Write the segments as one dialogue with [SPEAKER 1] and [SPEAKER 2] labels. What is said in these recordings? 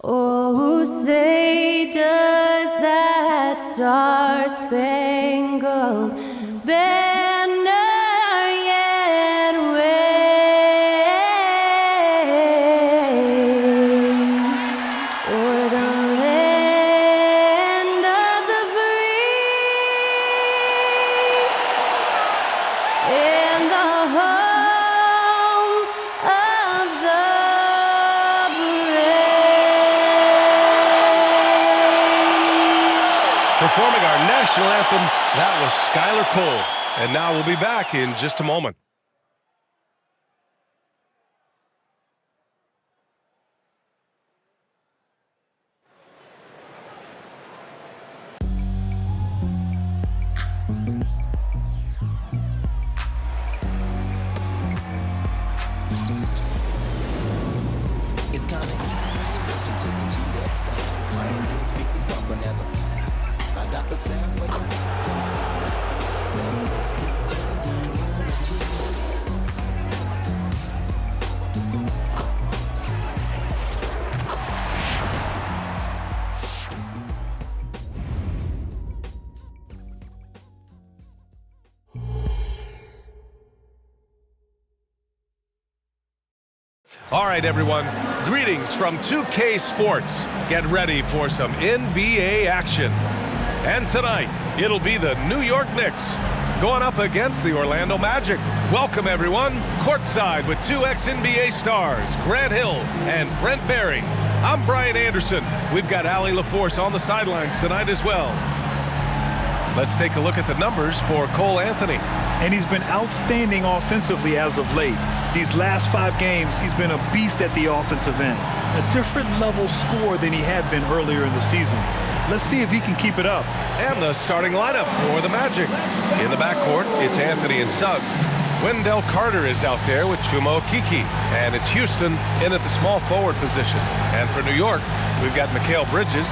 [SPEAKER 1] Oh, say does that star-spangled banner yet wave o'er the land of the free and the home of the
[SPEAKER 2] Performing our national anthem, that was Skylar Cole. And now we'll be back in just a moment.
[SPEAKER 3] It's coming. Listen to the G-Dub sound. Right in speakers bumping as I got the sound for you.
[SPEAKER 2] All right, everyone. Greetings from 2K Sports. Get ready for some NBA action. And tonight, it'll be the New York Knicks going up against the Orlando Magic. Welcome, everyone. Courtside with two ex-NBA stars, Grant Hill and Brent Barry. I'm Brian Anderson. We've got Allie LaForce on the sidelines tonight as well. Let's take a look at the numbers for Cole Anthony.
[SPEAKER 4] And he's been outstanding offensively as of late. These last 5 games, he's been a beast at the offensive end. A different level score than he had been earlier in the season. Let's see if he can keep it up.
[SPEAKER 2] And the starting lineup for the Magic. In the backcourt, it's Anthony and Suggs. Wendell Carter is out there with Chuma Okeke. And it's Houston in at the small forward position. And for New York, we've got Mikal Bridges,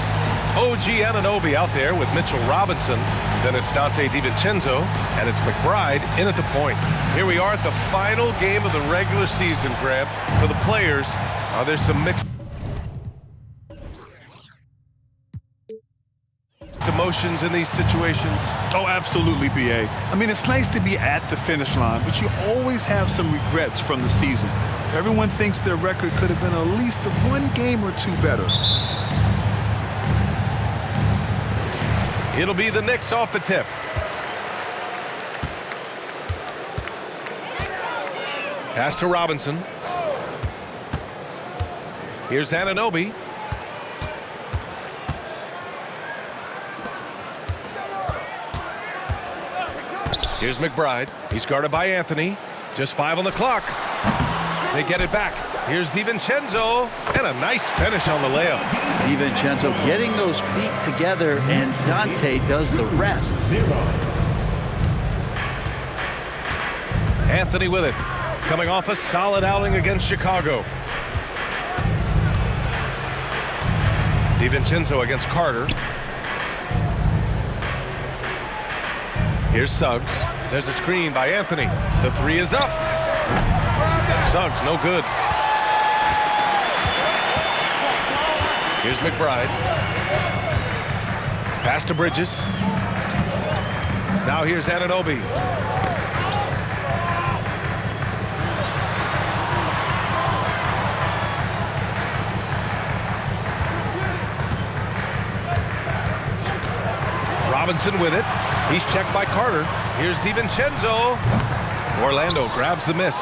[SPEAKER 2] OG Anunoby out there with Mitchell Robinson. Then it's Dante DiVincenzo, and it's McBride in at the point. Here we are at the final game of the regular season, Grab. For the players, there's some mixed emotions in these situations.
[SPEAKER 4] Oh, absolutely, B.A. I mean, it's nice to be at the finish line, but you always have some regrets from the season. Everyone thinks their record could have been at least 1 game or 2 better.
[SPEAKER 2] It'll be the Knicks off the tip. Pass to Robinson. Here's Anunoby. Here's McBride. He's guarded by Anthony. Just 5 on the clock. They get it back. Here's DiVincenzo, and a nice finish on the layup.
[SPEAKER 5] DiVincenzo getting those feet together, and Dante does the rest.
[SPEAKER 2] Anthony with it, coming off a solid outing against Chicago. DiVincenzo against Carter. Here's Suggs. There's a screen by Anthony. The 3 is up. Suggs, no good. Here's McBride. Pass to Bridges. Now here's Anunoby. Robinson with it. He's checked by Carter. Here's DiVincenzo. Orlando grabs the miss.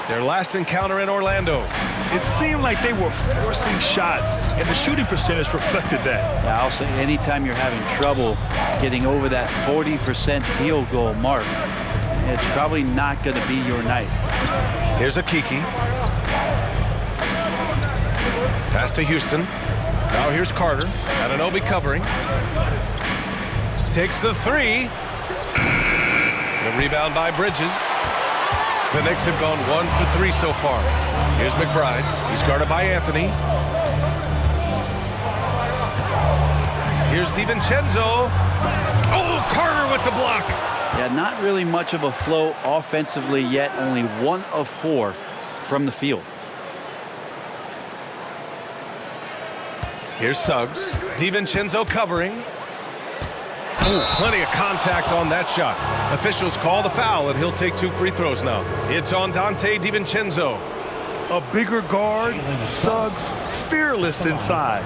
[SPEAKER 2] Their last encounter in Orlando.
[SPEAKER 4] It seemed like they were forcing shots, and the shooting percentage reflected that.
[SPEAKER 5] Yeah, I'll say anytime you're having trouble getting over that 40% field goal mark, it's probably not going to be your night.
[SPEAKER 2] Here's Okeke. Pass to Houston. Now here's Carter. Anunoby covering. Takes the 3. The rebound by Bridges. The Knicks have gone 1 for 3 so far. Here's McBride. He's guarded by Anthony. Here's DiVincenzo. Oh, Carter with the block.
[SPEAKER 5] Yeah, not really much of a flow offensively yet. Only 1 of 4 from the field.
[SPEAKER 2] Here's Suggs. DiVincenzo covering. Ooh, plenty of contact on that shot. Officials call the foul, and he'll take 2 free throws now. It's on Dante DiVincenzo.
[SPEAKER 4] A bigger guard, Suggs fearless inside.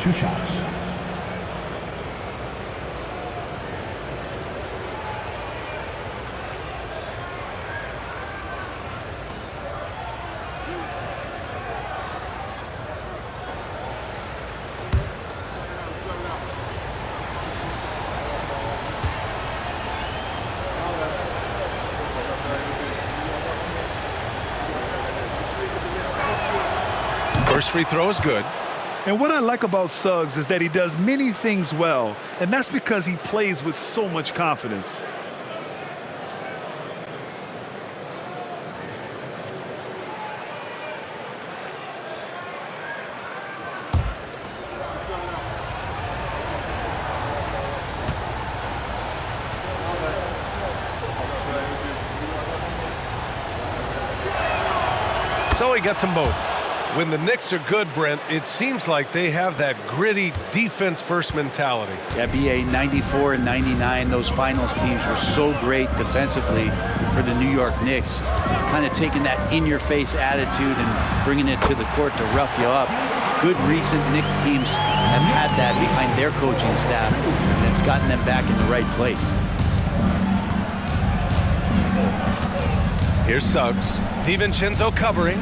[SPEAKER 6] 2 shots.
[SPEAKER 2] First free throw is good.
[SPEAKER 4] And what I like about Suggs is that he does many things well, and that's because he plays with so much confidence.
[SPEAKER 2] So he gets them both. When the Knicks are good, Brent, it seems like they have that gritty defense-first mentality.
[SPEAKER 5] Yeah, BA 94 and 99, those finals teams were so great defensively for the New York Knicks. Kind of taking that in-your-face attitude and bringing it to the court to rough you up. Good recent Knicks teams have had that behind their coaching staff, and it's gotten them back in the right place.
[SPEAKER 2] Here's Suggs. DiVincenzo covering.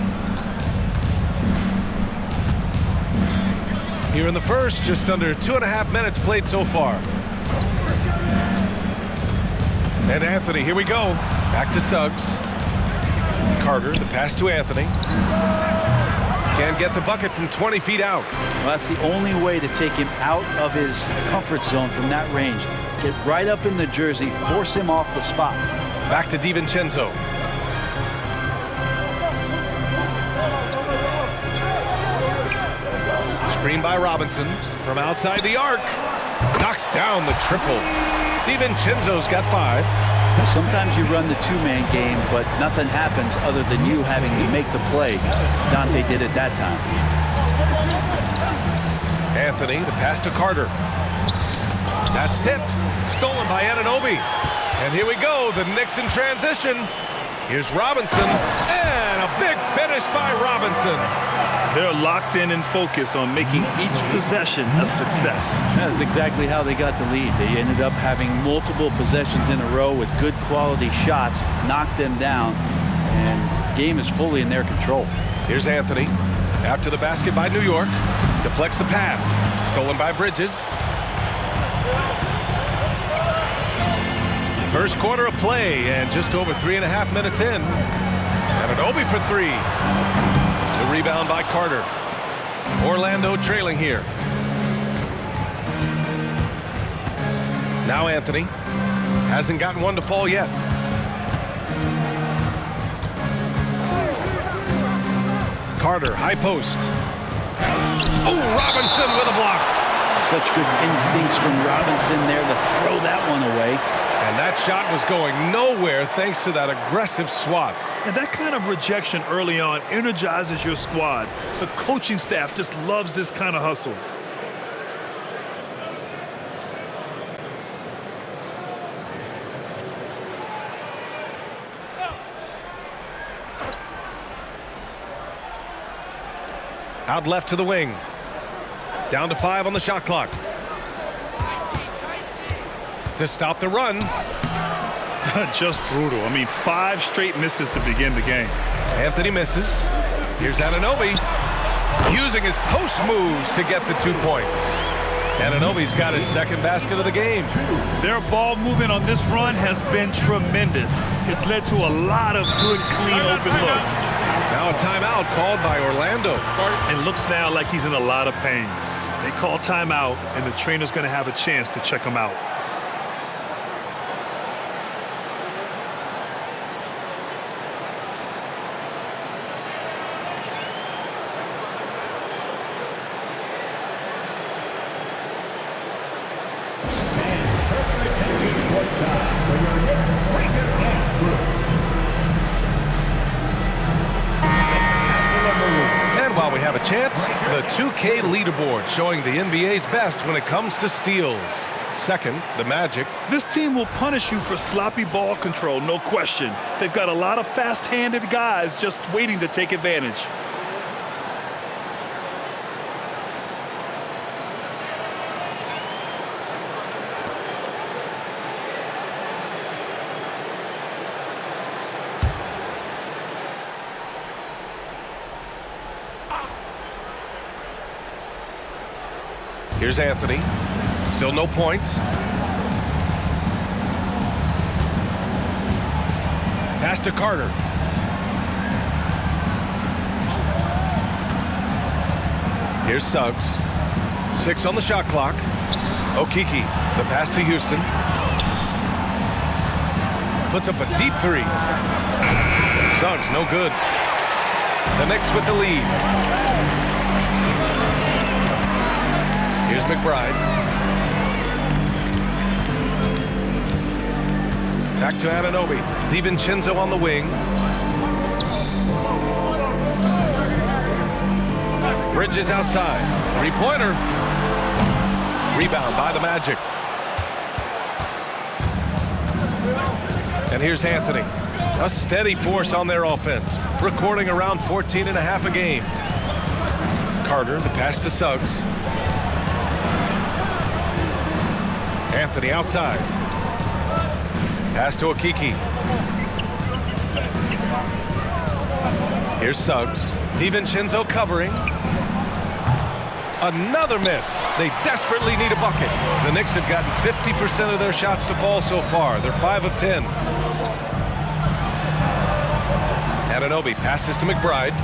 [SPEAKER 2] Here in the first, just under 2.5 minutes played so far. And Anthony, here we go. Back to Suggs. Carter, the pass to Anthony. Can't get the bucket from 20 feet out.
[SPEAKER 5] Well, that's the only way to take him out of his comfort zone from that range. Get right up in the jersey, force him off the spot.
[SPEAKER 2] Back to DiVincenzo. Screen by Robinson from outside the arc. Knocks down the triple. DiVincenzo's got 5.
[SPEAKER 5] Now, sometimes you run the two-man game, but nothing happens other than you having to make the play. Dante did it that time.
[SPEAKER 2] Anthony, the pass to Carter. That's tipped. Stolen by Anunoby. And here we go, the Knicks in transition. Here's Robinson, and a big finish by Robinson.
[SPEAKER 4] They're locked in and focused on making each possession a success.
[SPEAKER 5] That's exactly how they got the lead. They ended up having multiple possessions in a row with good quality shots, knocked them down, and the game is fully in their control.
[SPEAKER 2] Here's Anthony. After the basket by New York. Deflects the pass. Stolen by Bridges. First quarter of play, and just over 3.5 minutes in. Anunoby for 3. The rebound by Carter. Orlando trailing here. Now Anthony. Hasn't gotten one to fall yet. Carter, high post. Oh, Robinson with a block.
[SPEAKER 5] Such good instincts from Robinson there to throw that one away.
[SPEAKER 2] And that shot was going nowhere thanks to that aggressive swat.
[SPEAKER 4] And that kind of rejection early on energizes your squad. The coaching staff just loves this kind of hustle.
[SPEAKER 2] Out left to the wing. Down to 5 on the shot clock. To stop the run.
[SPEAKER 4] Just brutal. I mean, 5 straight misses to begin the game.
[SPEAKER 2] Anthony misses. Here's Anunoby. Using his post moves to get the 2 points. Anunoby's got his second basket of the game.
[SPEAKER 4] Their ball movement on this run has been tremendous. It's led to a lot of good, clean, open looks.
[SPEAKER 2] Now a timeout called by Orlando.
[SPEAKER 4] And looks now like he's in a lot of pain. They call timeout, and the trainer's going to have a chance to check him out.
[SPEAKER 2] And while we have a chance, the 2K leaderboard showing the NBA's best when it comes to steals. Second, the Magic.
[SPEAKER 4] This team will punish you for sloppy ball control, no question. They've got a lot of fast-handed guys just waiting to take advantage.
[SPEAKER 2] Here's Anthony. Still no points. Pass to Carter. Here's Suggs. 6 on the shot clock. Okeke, the pass to Houston. Puts up a deep 3. Suggs, no good. The Knicks with the lead. Here's McBride. Back to Anunoby. DiVincenzo on the wing. Bridges outside. Three-pointer. Rebound by the Magic. And here's Anthony. A steady force on their offense, recording around 14.5 a game. Carter, the pass to Suggs. Anthony outside. Pass to Okeke. Here's Suggs. DiVincenzo covering. Another miss. They desperately need a bucket. The Knicks have gotten 50% of their shots to fall so far. They're 5 of 10. Anunoby passes to McBride.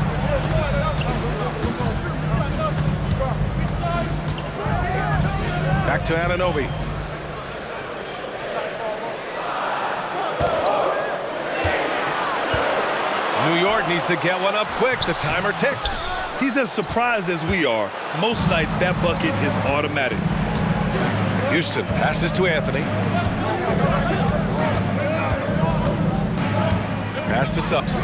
[SPEAKER 2] Back to Anunoby. New York needs to get one up quick. The timer ticks.
[SPEAKER 4] He's as surprised as we are. Most nights, that bucket is automatic.
[SPEAKER 2] Houston passes to Anthony. Pass to Suggs.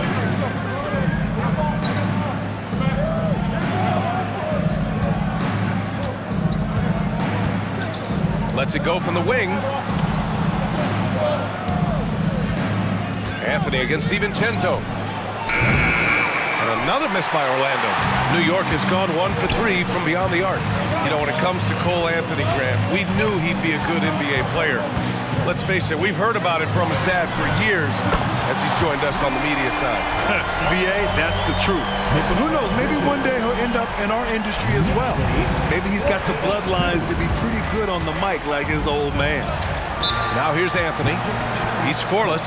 [SPEAKER 2] Lets it go from the wing. Anthony against DiVincenzo. And another miss by Orlando. New York has gone 1 for 3 from beyond the arc. You know, when it comes to Cole Anthony, Grant, we knew he'd be a good NBA player. Let's face it, we've heard about it from his dad for years as he's joined us on the media side.
[SPEAKER 4] BA, that's the truth. But who knows, maybe one day he'll end up in our industry as well. Maybe he's got the bloodlines to be pretty good on the mic like his old man.
[SPEAKER 2] Now here's Anthony. He's scoreless.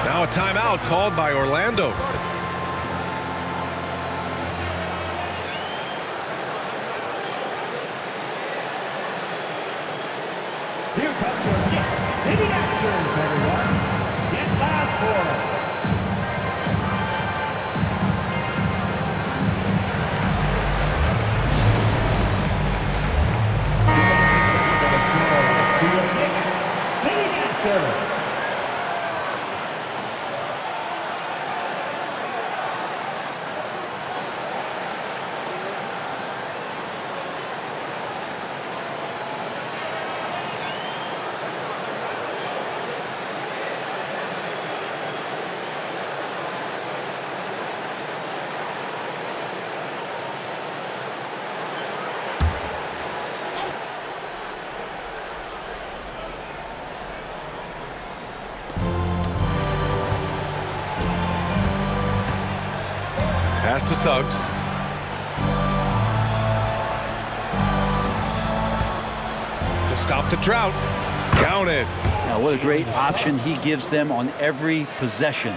[SPEAKER 2] Now a timeout called by Orlando.
[SPEAKER 6] Here comes your Knicks City Masters, everyone. Get loud for them. City Masters.
[SPEAKER 2] Pass to Suggs. To stop the drought. Counted.
[SPEAKER 5] Now, what a great option he gives them on every possession.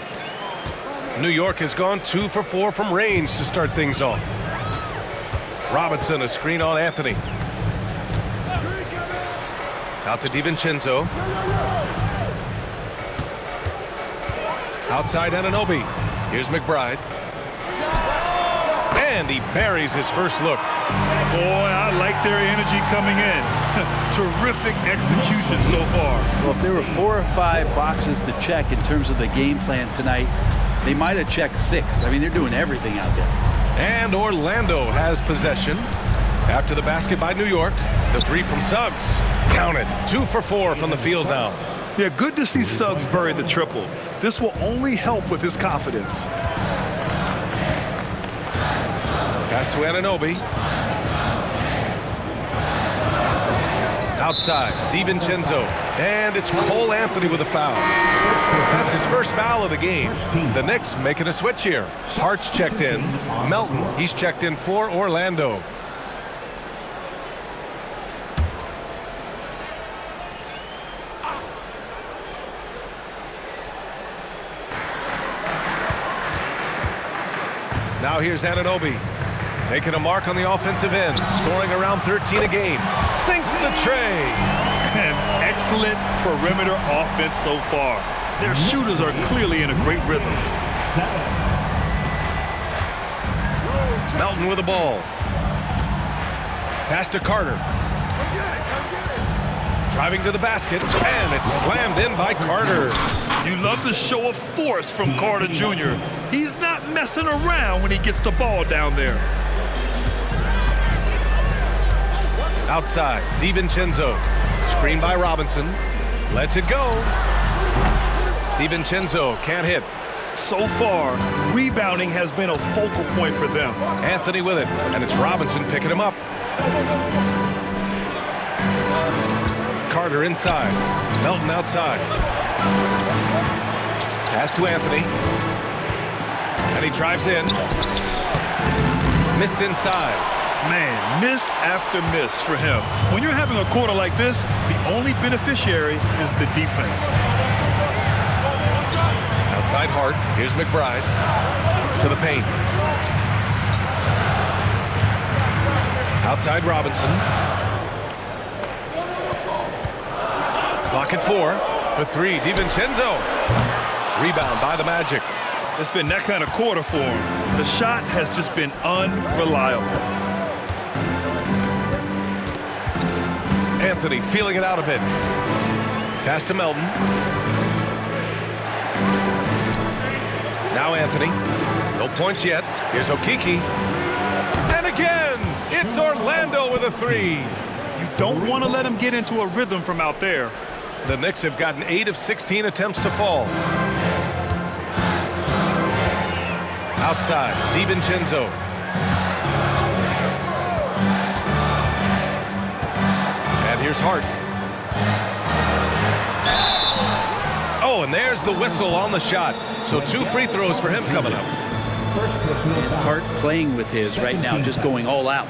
[SPEAKER 2] New York has gone 2 for 4 from range to start things off. Robinson, a screen on Anthony. Out to DiVincenzo. Outside Anunoby. Here's McBride. And he buries his first look.
[SPEAKER 4] Boy, I like their energy coming in. Terrific execution so far.
[SPEAKER 5] Well, if there were 4 or 5 boxes to check in terms of the game plan tonight, they might have checked 6. I mean, they're doing everything out there.
[SPEAKER 2] And Orlando has possession. After the basket by New York, the three from Suggs. Counted. 2 for 4 from the field now.
[SPEAKER 4] Yeah, good to see Suggs bury the triple. This will only help with his confidence.
[SPEAKER 2] Pass to Anunoby. Outside, DiVincenzo. And it's Cole Anthony with a foul. That's his first foul of the game. The Knicks making a switch here. Hart's checked in. Melton, he's checked in for Orlando. Now here's Anunoby. Taking a mark on the offensive end. Scoring around 13 a game. Sinks the tray.
[SPEAKER 4] An excellent perimeter offense so far. Their shooters are clearly in a great rhythm.
[SPEAKER 2] Melton with the ball. Pass to Carter. Driving to the basket, and it's slammed in by Carter.
[SPEAKER 4] You love the show of force from Carter Jr. He's not messing around when he gets the ball down there.
[SPEAKER 2] Outside, DiVincenzo. Screen by Robinson. Lets it go. DiVincenzo can't hit.
[SPEAKER 4] So far, rebounding has been a focal point for them.
[SPEAKER 2] Anthony with it, and it's Robinson picking him up. Carter inside. Melton outside. Pass to Anthony. And he drives in. Missed inside.
[SPEAKER 4] Man, miss after miss for him. When you're having a quarter like this, the only beneficiary is the defense.
[SPEAKER 2] Outside Hart. Here's McBride. To the paint. Outside Robinson. Clock at 4. For 3, DiVincenzo. Rebound by the Magic.
[SPEAKER 4] It's been that kind of quarter for him. The shot has just been unreliable.
[SPEAKER 2] Anthony feeling it out a bit. Pass to Melton. Now Anthony. No points yet. Here's Okeke. And again, it's Orlando with a 3.
[SPEAKER 4] You don't want to let him get into a rhythm from out there.
[SPEAKER 2] The Knicks have gotten 8 of 16 attempts to fall. Outside, DiVincenzo. And here's Hart. Oh, and there's the whistle on the shot. So 2 free throws for him coming up.
[SPEAKER 5] And Hart playing with his right now, just going all out.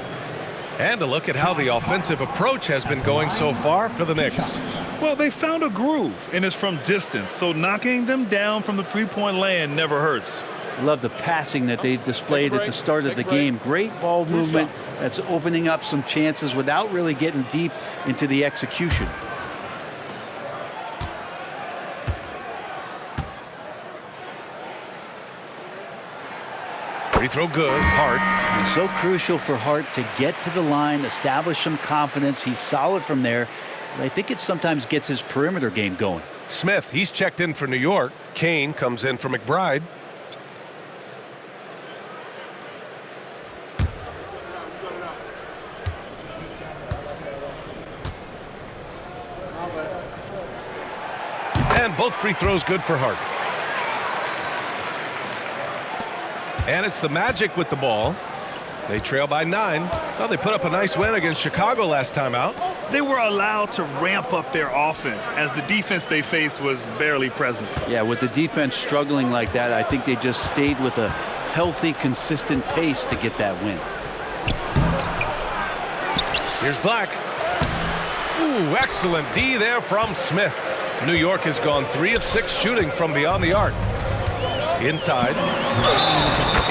[SPEAKER 2] And a look at how the offensive approach has been going so far for the Knicks.
[SPEAKER 4] Well, they found a groove, and it's from distance, so knocking them down from the three-point land never hurts.
[SPEAKER 5] Love the passing that they displayed at the start of the game. Great ball movement that's opening up some chances without really getting deep into the execution.
[SPEAKER 2] Free throw good. Hart.
[SPEAKER 5] It's so crucial for Hart to get to the line, establish some confidence. He's solid from there. But I think it sometimes gets his perimeter game going.
[SPEAKER 2] Smith, he's checked in for New York. Kane comes in for McBride. And both free throws good for Hart. And it's the Magic with the ball. They trail by 9. Well, they put up a nice win against Chicago last time out.
[SPEAKER 4] They were allowed to ramp up their offense as the defense they faced was barely present.
[SPEAKER 5] Yeah, with the defense struggling like that, I think they just stayed with a healthy, consistent pace to get that win.
[SPEAKER 2] Here's Black. Ooh, excellent D there from Smith. New York has gone 3 of 6 shooting from beyond the arc. Inside.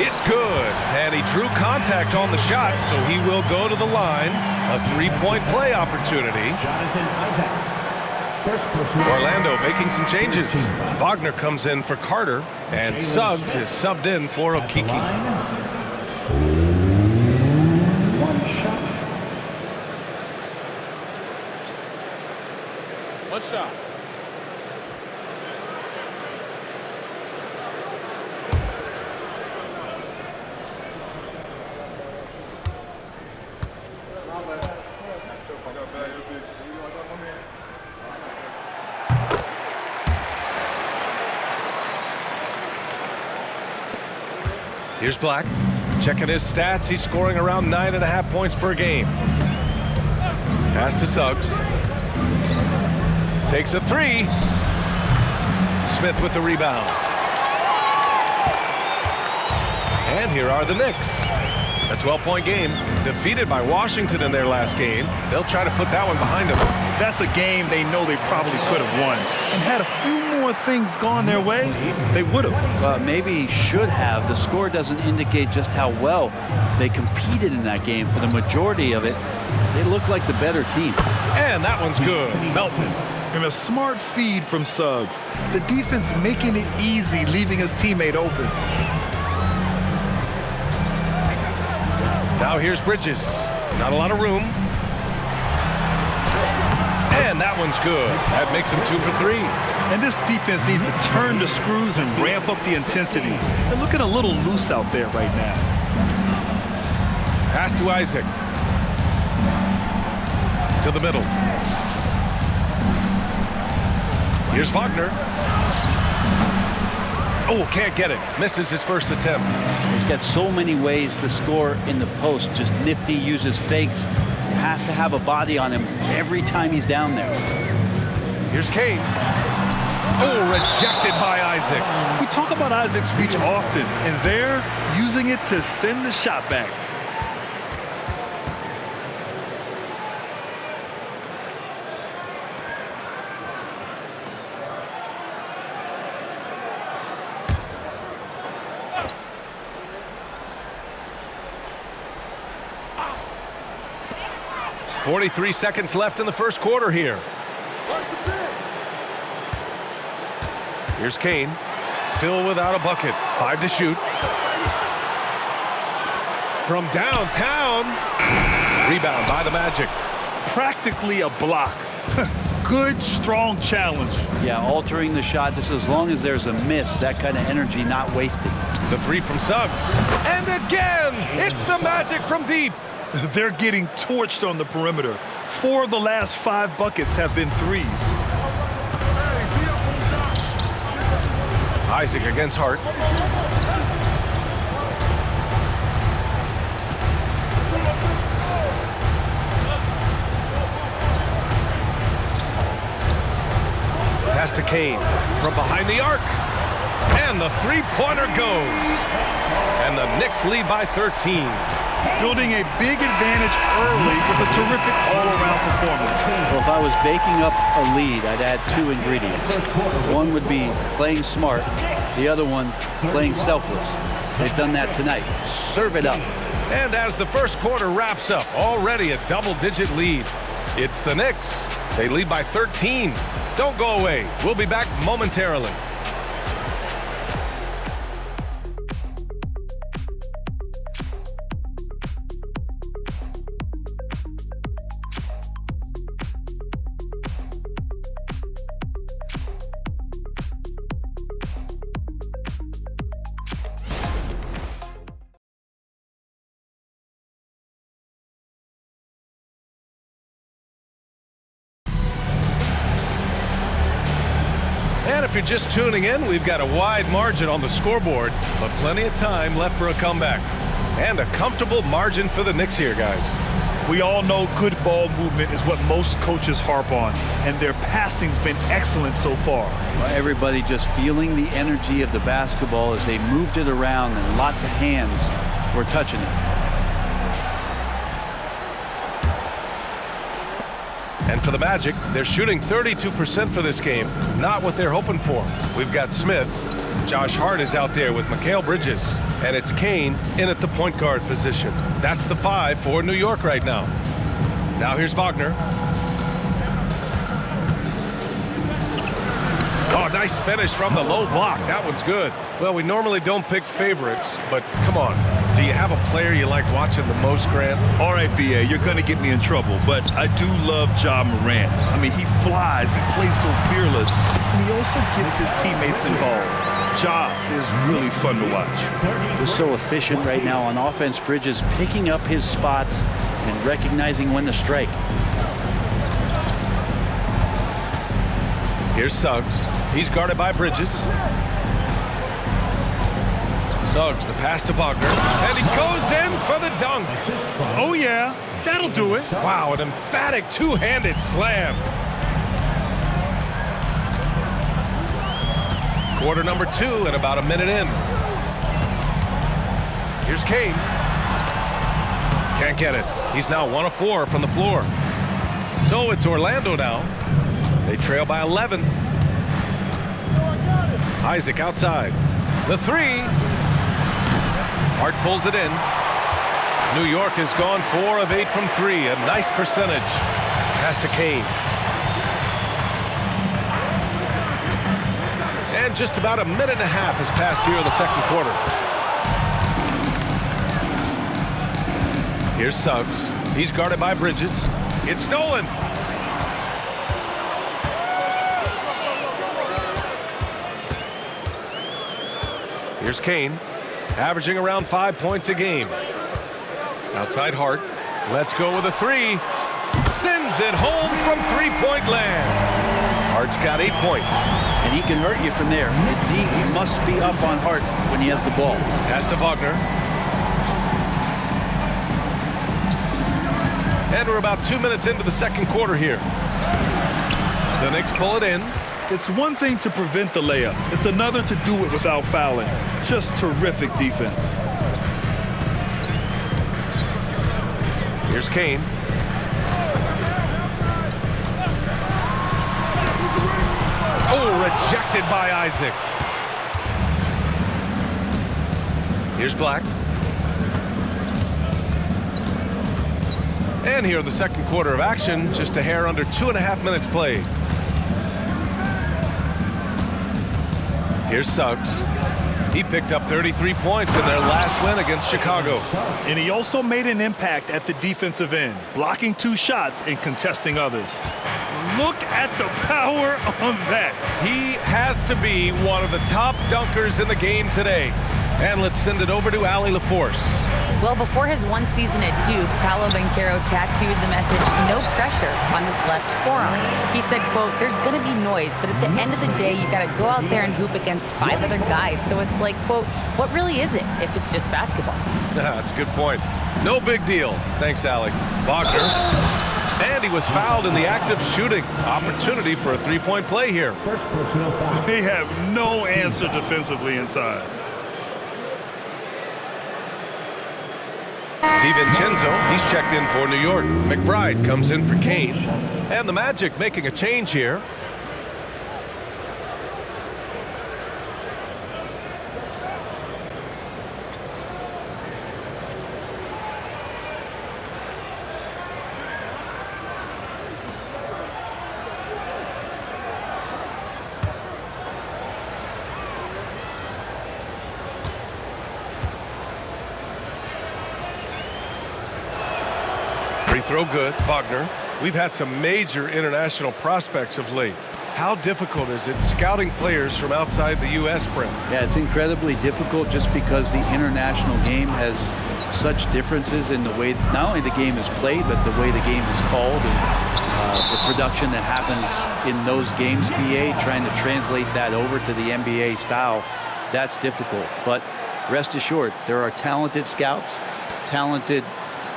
[SPEAKER 2] It's good. And he drew contact on the shot, so he will go to the line. A 3-point play opportunity. Orlando making some changes. Wagner comes in for Carter, and Suggs is subbed in for Okeke.
[SPEAKER 7] What's up?
[SPEAKER 2] Here's Black. Checking his stats. He's scoring around 9.5 points per game. Pass to Suggs. Takes a three. Smith with the rebound. And here are the Knicks. A 12-point game, defeated by Washington in their last game. They'll try to put that one behind them.
[SPEAKER 4] That's a game they know they probably could have won. And had a few more things gone their way, they would have.
[SPEAKER 5] Maybe should have. The score doesn't indicate just how well they competed in that game. For the majority of it, they look like the better team.
[SPEAKER 2] And that one's good. Melton.
[SPEAKER 4] And a smart feed from Suggs. The defense making it easy, leaving his teammate open.
[SPEAKER 2] Now here's Bridges. Not a lot of room. And that one's good. That makes him 2 for 3.
[SPEAKER 4] And this defense needs to turn the screws and ramp up the intensity. They're looking a little loose out there right now.
[SPEAKER 2] Pass to Isaac. To the middle. Here's Wagner. Oh, can't get it. Misses his first attempt.
[SPEAKER 5] He's got so many ways to score in the post. Just nifty, uses fakes. You have to have a body on him every time he's down there.
[SPEAKER 2] Here's Kane. Oh, rejected by Isaac.
[SPEAKER 4] We talk about Isaac's reach often, and they're using it to send the shot back.
[SPEAKER 2] .43 seconds left in the first quarter here. Here's Kane. Still without a bucket. 5 to shoot. From downtown. Rebound by the Magic.
[SPEAKER 4] Practically a block. Good, strong challenge.
[SPEAKER 5] Yeah, altering the shot just as long as there's a miss. That kind of energy not wasted.
[SPEAKER 2] The three from Suggs. And again, it's the Magic from deep.
[SPEAKER 4] They're getting torched on the perimeter. 4 of the last 5 buckets have been threes.
[SPEAKER 2] Isaac against Hart. Pass to Kane from behind the arc. And the three-pointer goes. And the Knicks lead by 13.
[SPEAKER 4] Building a big advantage early with a terrific all-around performance.
[SPEAKER 5] Well, if I was baking up a lead, I'd add 2 ingredients. One would be playing smart. The other one, playing selfless. They've done that tonight. Serve it up.
[SPEAKER 2] And as the first quarter wraps up, already a double-digit lead. It's the Knicks. They lead by 13. Don't go away. We'll be back momentarily. And if you're just tuning in, we've got a wide margin on the scoreboard, but plenty of time left for a comeback. And a comfortable margin for the Knicks here, guys.
[SPEAKER 4] We all know good ball movement is what most coaches harp on, and their passing's been excellent so far.
[SPEAKER 5] Well, everybody just feeling the energy of the basketball as they moved it around, and lots of hands were touching it.
[SPEAKER 2] And for the Magic, they're shooting 32% for this game. Not what they're hoping for. We've got Smith. Josh Hart is out there with Mikal Bridges. And it's Kane in at the point guard position. That's the 5 for New York right now. Now here's Wagner. Oh, nice finish from the low block. That one's good. Well, we normally don't pick favorites, but come on. Do you have a player you like watching the most, Grant?
[SPEAKER 4] All right, B.A., you're going to get me in trouble, but I do love Ja Morant. I mean, he flies, he plays so fearless, and he also gets his teammates involved. Ja is really fun to watch.
[SPEAKER 5] He's so efficient right now on offense. Bridges picking up his spots and recognizing when to strike.
[SPEAKER 2] Here's Suggs. He's guarded by Bridges. Suggs, the pass to Wagner. And he goes in for the dunk.
[SPEAKER 4] Oh, yeah. That'll do it.
[SPEAKER 2] Wow, an emphatic two-handed slam. Quarter number 2 and about a minute in. Here's Kane. Can't get it. He's now 1 of 4 from the floor. So it's Orlando now. They trail by 11. Isaac outside. The 3. Hart pulls it in. New York has gone 4 of 8 from 3. A nice percentage. Pass to Kane. And just about a minute and a half has passed here in the second quarter. Here's Suggs. He's guarded by Bridges. It's stolen. Here's Kane, averaging around 5 points a game. Outside Hart. Let's go with a 3. Sends it home from three-point land. Hart's got 8 points.
[SPEAKER 5] And he can hurt you from there. He must be up on Hart when he has the ball.
[SPEAKER 2] Pass to Wagner. And we're about 2 minutes into the second quarter here. The Knicks pull it in.
[SPEAKER 4] It's one thing to prevent the layup. It's another to do it without fouling. Just terrific defense.
[SPEAKER 2] Here's Kane. Oh, rejected by Isaac. Here's Black. And here in the second quarter of action, just a hair under 2.5 minutes played. Here's Suggs. He picked up 33 points in their last win against Chicago.
[SPEAKER 4] And he also made an impact at the defensive end, blocking 2 shots and contesting others. Look at the power on that.
[SPEAKER 2] He has to be one of the top dunkers in the game today. And let's send it over to Allie LaForce.
[SPEAKER 7] Well, before his one season at Duke, Paolo Banchero tattooed the message, "No pressure," on his left forearm. He said, quote, "There's going to be noise, but at the end of the day, you got to go out there and hoop against 5 other guys. So it's like, quote, what really is it if it's just basketball?"
[SPEAKER 2] That's a good point. No big deal. Thanks, Allie. Wagner. And he was fouled in the act of shooting. Opportunity for a 3-point play here.
[SPEAKER 6] First personal foul.
[SPEAKER 4] They have no answer defensively inside.
[SPEAKER 2] DiVincenzo, he's checked in for New York. McBride comes in for Kane. And the Magic making a change here. Free throw good. Wagner. We've had some major international prospects of late. How difficult is it scouting players from outside the U.S., Brent?
[SPEAKER 5] Yeah, it's incredibly difficult just because the international game has such differences in the way not only the game is played, but the way the game is called and the production that happens in those games, BA, trying to translate that over to the NBA style, that's difficult. But rest assured, there are talented scouts, talented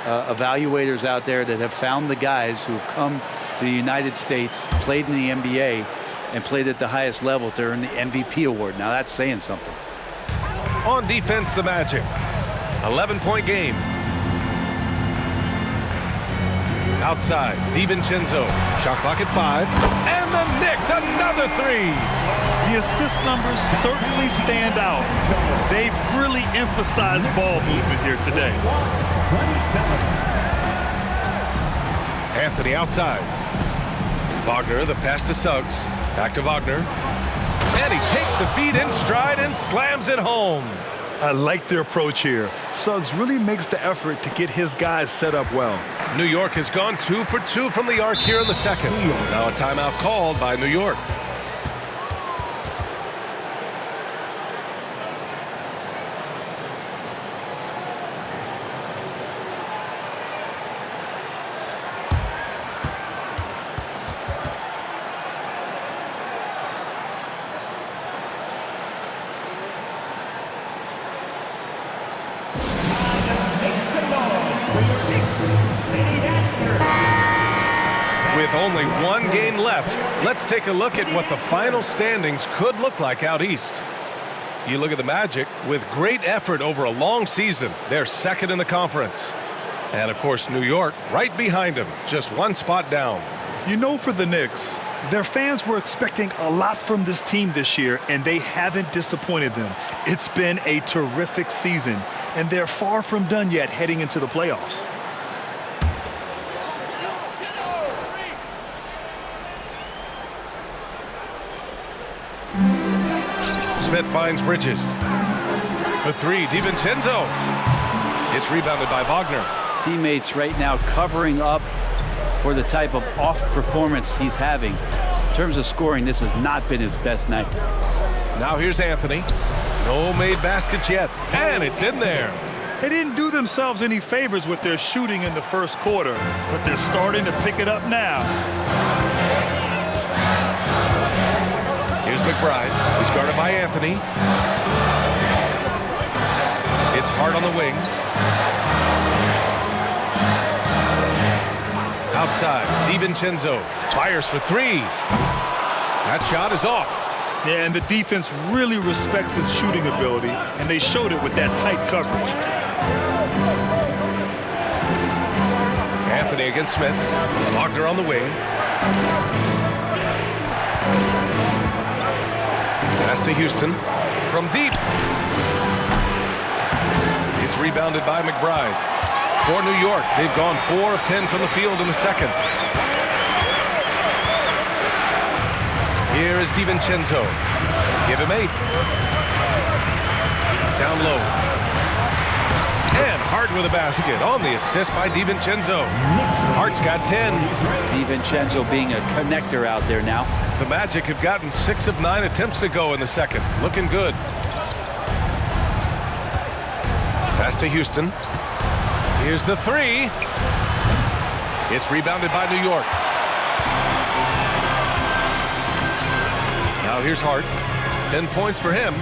[SPEAKER 5] evaluators out there that have found the guys who've come to the United States, played in the NBA, and played at the highest level to earn the MVP award. Now that's saying something.
[SPEAKER 2] On defense, the Magic. 11-point game. Outside, DiVincenzo. Shot clock at 5. And the Knicks, another 3.
[SPEAKER 4] The assist numbers certainly stand out. They've really emphasized ball movement here today.
[SPEAKER 6] 27.
[SPEAKER 2] Anthony outside. Wagner, the pass to Suggs. Back to Wagner. And he takes the feed in stride and slams it home.
[SPEAKER 4] I like their approach here. Suggs really makes the effort to get his guys set up well.
[SPEAKER 2] New York has gone 2 for 2 from the arc here in the second. Now a timeout called by New York. With only one game left, let's take a look at what the final standings could look like out east. You look at the Magic, with great effort over a long season, they're second in the conference. And of course, New York right behind them, just one spot down.
[SPEAKER 4] You know, for the Knicks, their fans were expecting a lot from this team this year, and they haven't disappointed them. It's been a terrific season, and they're far from done yet heading into the playoffs.
[SPEAKER 2] Smith finds Bridges. For three, DiVincenzo. It's rebounded by Wagner.
[SPEAKER 5] Teammates right now covering up for the type of off performance he's having. In terms of scoring, this has not been his best night.
[SPEAKER 2] Now here's Anthony. No made baskets yet, and it's in there.
[SPEAKER 4] They didn't do themselves any favors with their shooting in the first quarter, but they're starting to pick it up now.
[SPEAKER 2] Here's McBride. He's guarded by Anthony. It's Hart on the wing. Outside, DiVincenzo fires for three. That shot is off.
[SPEAKER 4] Yeah, and the defense really respects his shooting ability, and they showed it with that tight coverage.
[SPEAKER 2] Anthony against Smith. Wagner on the wing. Pass to Houston. From deep. It's rebounded by McBride. For New York, they've gone 4 of 10 from the field in the second. Here is DiVincenzo. Give him 8. Down low. And Hart with a basket on the assist by DiVincenzo. Hart's got 10.
[SPEAKER 5] DiVincenzo being a connector out there now.
[SPEAKER 2] The Magic have gotten 6 of 9 attempts to go in the second. Looking good. Pass to Houston. Here's the three. It's rebounded by New York. Now here's Hart. 10 points for him.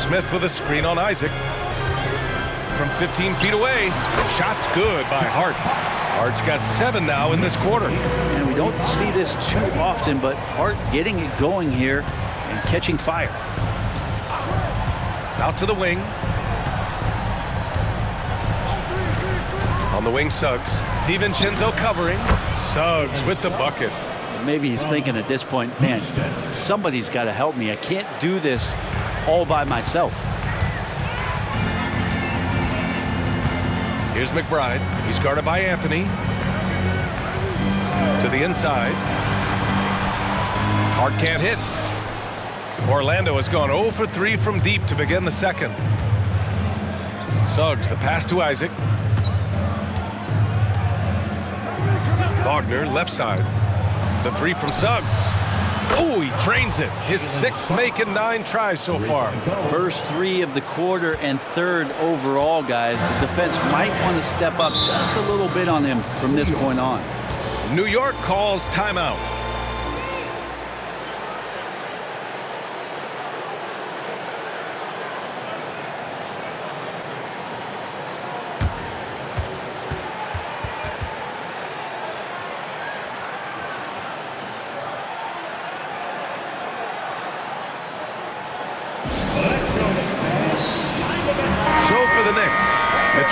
[SPEAKER 2] Smith with a screen on Isaac. From 15 feet away. Shot's good by Hart. Hart's got 7 now in this quarter.
[SPEAKER 5] And we don't see this too often, but Hart getting it going here and catching fire.
[SPEAKER 2] Out to the wing. On the wing, Suggs. DiVincenzo covering. Suggs with the bucket.
[SPEAKER 5] Maybe he's thinking at this point, man, somebody's got to help me. I can't do this all by myself.
[SPEAKER 2] Here's McBride. He's guarded by Anthony. To the inside. Hart can't hit. Orlando has gone 0 for 3 from deep to begin the second. Suggs, the pass to Isaac. Wagner, left side. The three from Suggs. Oh, he drains it. His 6th make and 9 tries so far.
[SPEAKER 5] First 3 of the quarter and 3rd overall, guys. The defense might want to step up just a little bit on him from this point on.
[SPEAKER 2] New York calls timeout.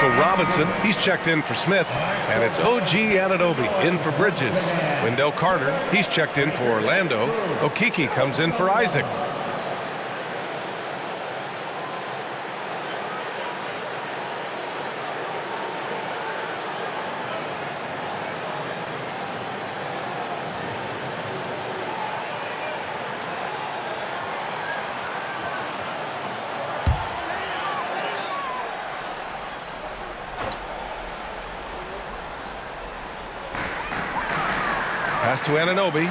[SPEAKER 2] Robinson, he's checked in for Smith, and it's OG Anunoby in for Bridges. Wendell Carter, he's checked in for Orlando. Okeke comes in for Isaac. Pass to Anunoby.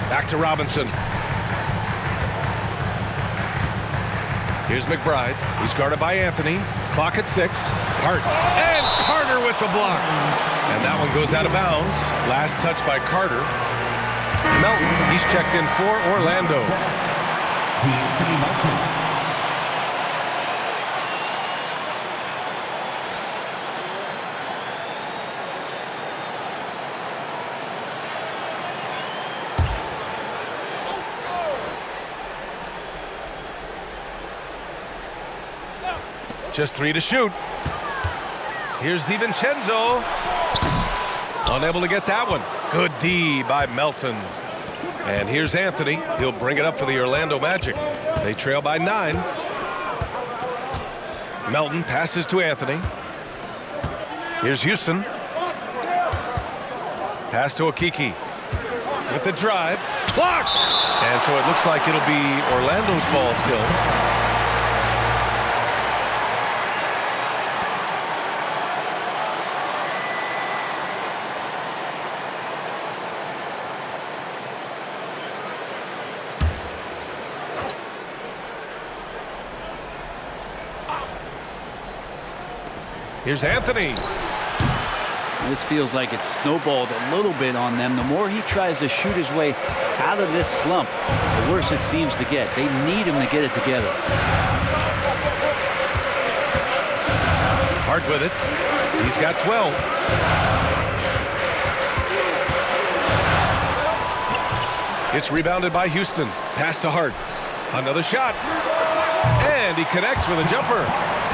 [SPEAKER 2] Back to Robinson. Here's McBride. He's guarded by Anthony. Clock at 6. Hart. And Carter with the block. And that one goes out of bounds. Last touch by Carter. Melton, he's checked in for Orlando.
[SPEAKER 6] Dean Melton.
[SPEAKER 2] Just 3 to shoot. Here's DiVincenzo. Unable to get that one. Good D by Melton. And here's Anthony. He'll bring it up for the Orlando Magic. They trail by 9. Melton passes to Anthony. Here's Houston. Pass to Okiki. With the drive. Blocked! And so it looks like it'll be Orlando's ball still. Here's Anthony.
[SPEAKER 5] This feels like it's snowballed a little bit on them. The more he tries to shoot his way out of this slump, the worse it seems to get. They need him to get it together.
[SPEAKER 2] Hart with it. He's got 12. It's rebounded by Houston. Pass to Hart. Another shot. And he connects with a jumper.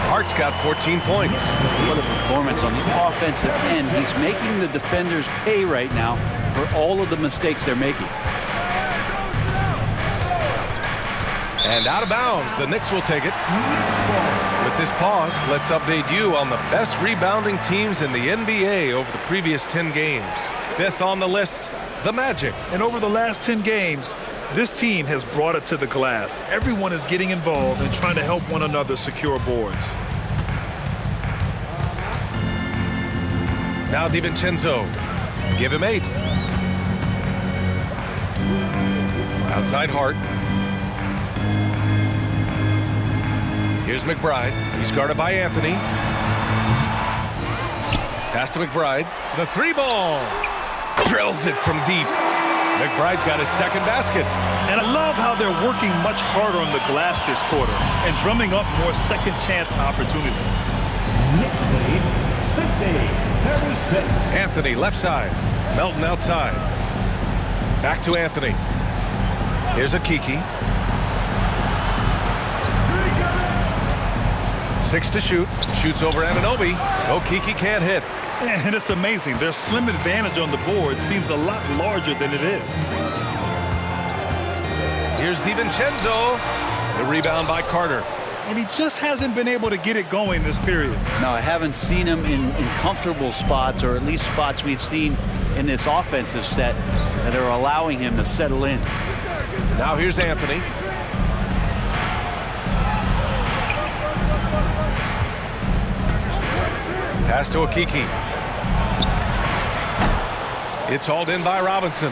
[SPEAKER 2] Hart's got 14 points.
[SPEAKER 5] What a performance on the offensive end. He's making the defenders pay right now for all of the mistakes they're making.
[SPEAKER 2] And out of bounds, the Knicks will take it. With this pause, let's update you on the best rebounding teams in the NBA over the previous 10 games. 5th on the list, the Magic.
[SPEAKER 4] And over the last 10 games, this team has brought it to the glass. Everyone is getting involved and trying to help one another secure boards.
[SPEAKER 2] Now DiVincenzo. Give him 8. Outside Hart. Here's McBride. He's guarded by Anthony. Pass to McBride. The 3-ball. Drills it from deep. McBride's got his second basket.
[SPEAKER 4] And I love how they're working much harder on the glass this quarter and drumming up more second chance opportunities.
[SPEAKER 6] Knicks lead 50-36.
[SPEAKER 2] Anthony left side. Melton outside. Back to Anthony. Here's Okiki. 6 to shoot. Shoots over Anunoby. Okiki can't hit.
[SPEAKER 4] And it's amazing. Their slim advantage on the board seems a lot larger than it is.
[SPEAKER 2] Here's DiVincenzo. The rebound by Carter.
[SPEAKER 4] And he just hasn't been able to get it going this period.
[SPEAKER 5] No, I haven't seen him in comfortable spots, or at least spots we've seen in this offensive set that are allowing him to settle in.
[SPEAKER 2] Now here's Anthony. Pass to Okiki. It's hauled in by Robinson.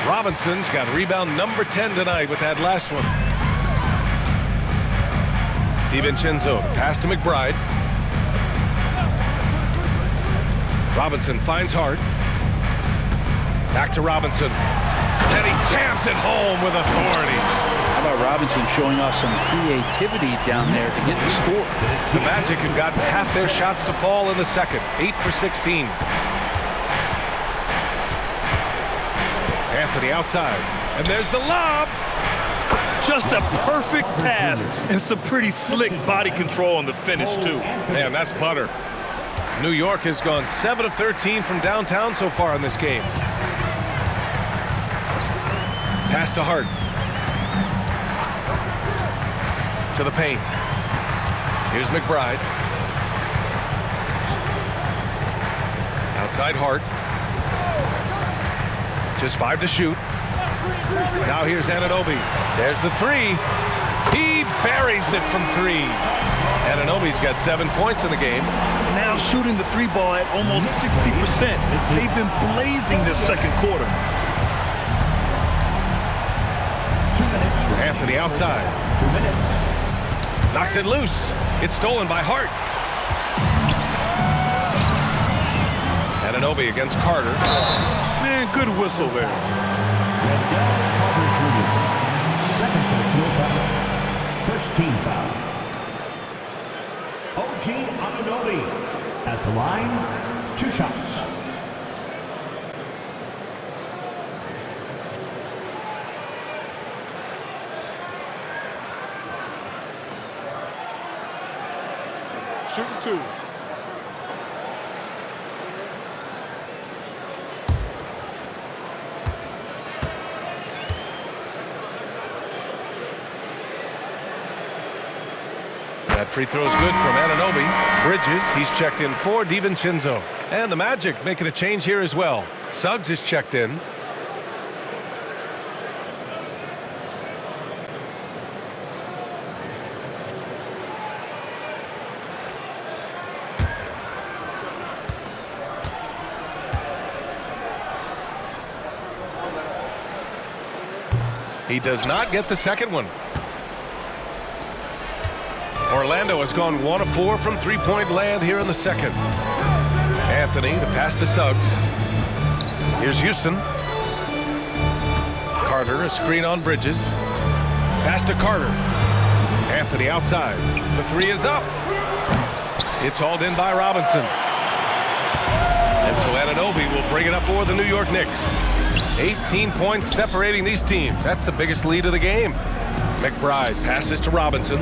[SPEAKER 2] Robinson's got rebound number 10 tonight with that last one. DiVincenzo, pass to McBride. Robinson finds Hart. Back to Robinson. And he jams it home with authority.
[SPEAKER 5] How about Robinson showing off some creativity down there to get the score?
[SPEAKER 2] The Magic have gotten half their shots to fall in the second. 8 for 16. Anthony outside. And there's the lob.
[SPEAKER 4] Just a perfect pass and some pretty slick body control on the finish, too.
[SPEAKER 2] Man, that's butter. New York has gone 7 of 13 from downtown so far in this game. Pass to Hart. To the paint. Here's McBride. Outside Hart. Just 5 to shoot. Now here's Anunoby. There's the 3. He buries it from 3. Anunoby's got 7 points in the game.
[SPEAKER 4] Now shooting the 3-ball at almost 60%. They've been blazing this second quarter.
[SPEAKER 6] 2 minutes.
[SPEAKER 2] Anthony outside.
[SPEAKER 6] 2 minutes.
[SPEAKER 2] Knocks it loose. It's stolen by Hart. Anunoby against Carter.
[SPEAKER 4] Man, good whistle there.
[SPEAKER 6] Second personal foul. First team foul. OG Anunoby at the line, 2 shots.
[SPEAKER 8] Shooting 2.
[SPEAKER 2] That free throw is good from Anunoby. Bridges, he's checked in for DiVincenzo. And the Magic making a change here as well. Suggs is checked in. He does not get the second one. Orlando has gone 1 of 4 from three-point land here in the second. Anthony, the pass to Suggs. Here's Houston. Carter, a screen on Bridges. Pass to Carter. Anthony outside. The three is up. It's hauled in by Robinson. And so Anunoby will bring it up for the New York Knicks. 18 points separating these teams. That's the biggest lead of the game. McBride passes to Robinson.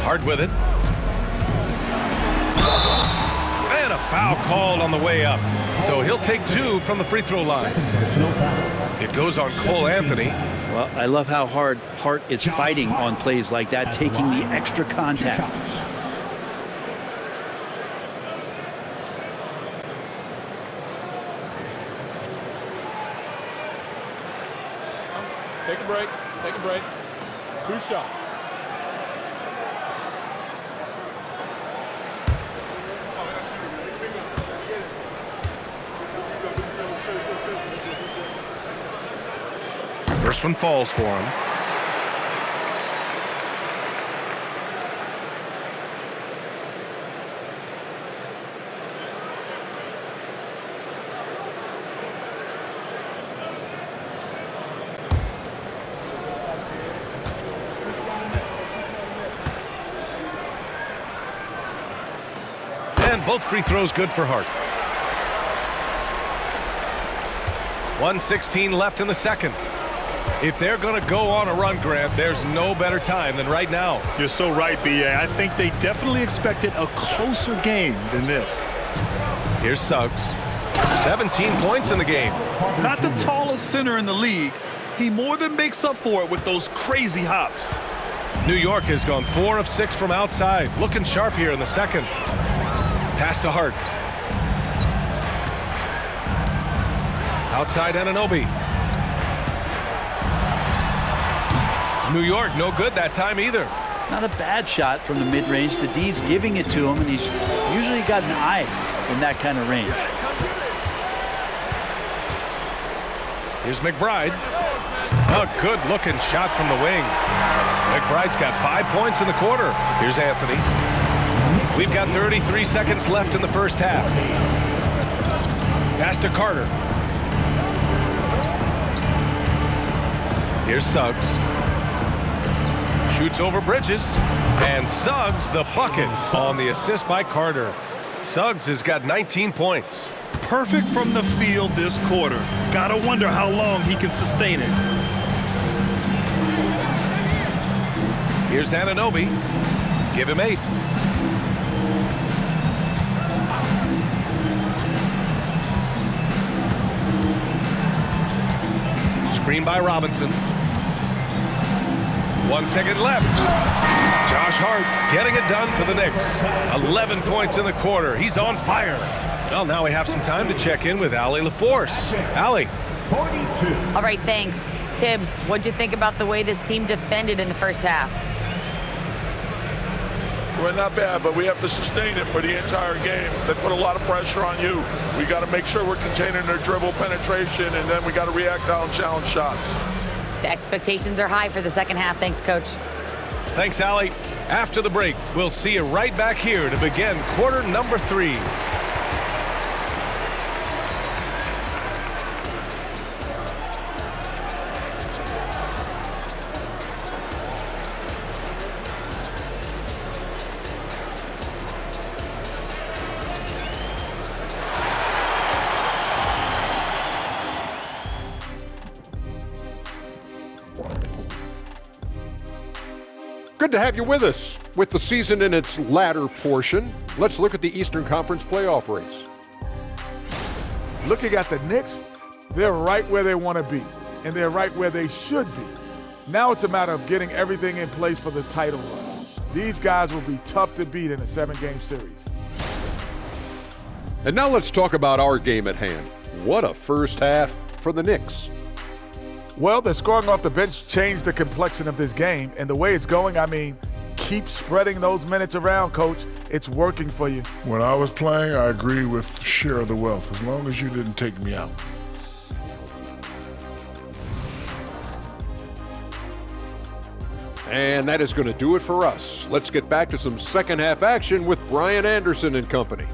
[SPEAKER 2] Hard with it. And a foul called on the way up. So he'll take 2 from the free throw line. It goes on Cole Anthony.
[SPEAKER 5] Well, I love how hard Hart is fighting on plays like that, taking the extra contact.
[SPEAKER 8] Take a break. Take a break. 2 shots.
[SPEAKER 2] First one falls for him. And both free throws good for Hart. 1:16 left in the second. If they're going to go on a run, Grant, there's no better time than right now.
[SPEAKER 4] You're so right, B.A. I think they definitely expected a closer game than this.
[SPEAKER 2] Here's Suggs. 17 points in the game.
[SPEAKER 4] Not the tallest center in the league. He more than makes up for it with those crazy hops.
[SPEAKER 2] New York has gone 4 of 6 from outside. Looking sharp here in the second. Pass to Hart. Outside Anunoby. New York, no good that time either.
[SPEAKER 5] Not a bad shot from the mid-range. The D's giving it to him, and he's usually got an eye in that kind of range.
[SPEAKER 2] Here's McBride. A good-looking shot from the wing. McBride's got 5 points in the quarter. Here's Anthony. We've got 33 seconds left in the first half. Pass to Carter. Here's Suggs. Shoots over Bridges. And Suggs the bucket on the assist by Carter. Suggs has got 19 points.
[SPEAKER 4] Perfect from the field this quarter. Gotta wonder how long he can sustain it.
[SPEAKER 2] Here's Anunoby. Give him 8. Screen by Robinson. 1 second left. Josh Hart getting it done for the Knicks. 11 points in the quarter. He's on fire. Well, now we have some time to check in with Allie LaForce. Allie.
[SPEAKER 6] 42.
[SPEAKER 7] All right, thanks. Tibbs, what'd you think about the way this team defended in the first half?
[SPEAKER 9] We're not bad, but we have to sustain it for the entire game. They put a lot of pressure on you. We got to make sure we're containing their dribble penetration, and then we got to react on challenge shots.
[SPEAKER 7] The expectations are high for the second half. Thanks, Coach.
[SPEAKER 2] Thanks, Allie. After the break, we'll see you right back here to begin quarter number 3.
[SPEAKER 10] Good to have you with us. With the season in its latter portion, let's look at the Eastern Conference playoff race.
[SPEAKER 11] Looking at the Knicks, they're right where they want to be, and they're right where they should be. Now it's a matter of getting everything in place for the title run. These guys will be tough to beat in a 7-game series.
[SPEAKER 10] And now let's talk about our game at hand. What a first half for the Knicks.
[SPEAKER 11] Well, the scoring off the bench changed the complexion of this game, and the way it's going, I mean, keep spreading those minutes around, Coach. It's working for you.
[SPEAKER 12] When I was playing, I agree with share of the wealth, as long as you didn't take me out.
[SPEAKER 10] And that is going to do it for us. Let's get back to some second half action with Brian Anderson and company.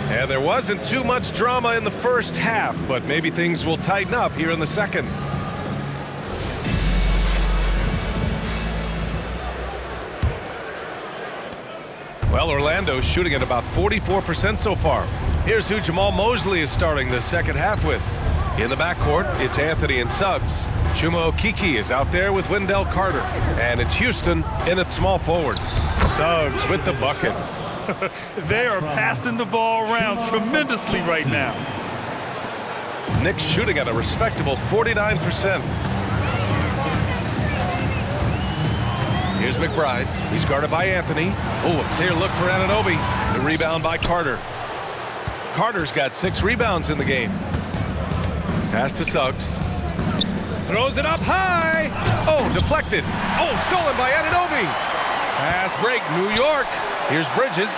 [SPEAKER 2] And there wasn't too much drama in the first half, but maybe things will tighten up here in the second. Well, Orlando's shooting at about 44% so far. Here's who Jamal Mosley is starting the second half with. In the backcourt, it's Anthony and Suggs. Chuma Okeke is out there with Wendell Carter. And it's Houston in at small forward. Suggs with the bucket.
[SPEAKER 4] They are passing the ball around tremendously right now.
[SPEAKER 2] Knicks shooting at a respectable 49%. Here's McBride. He's guarded by Anthony. Oh, a clear look for Anunoby. The rebound by Carter. Carter's got 6 rebounds in the game. Pass to Suggs. Throws it up high. Oh, deflected. Oh, stolen by Anunoby. Fast break, New York. Here's Bridges.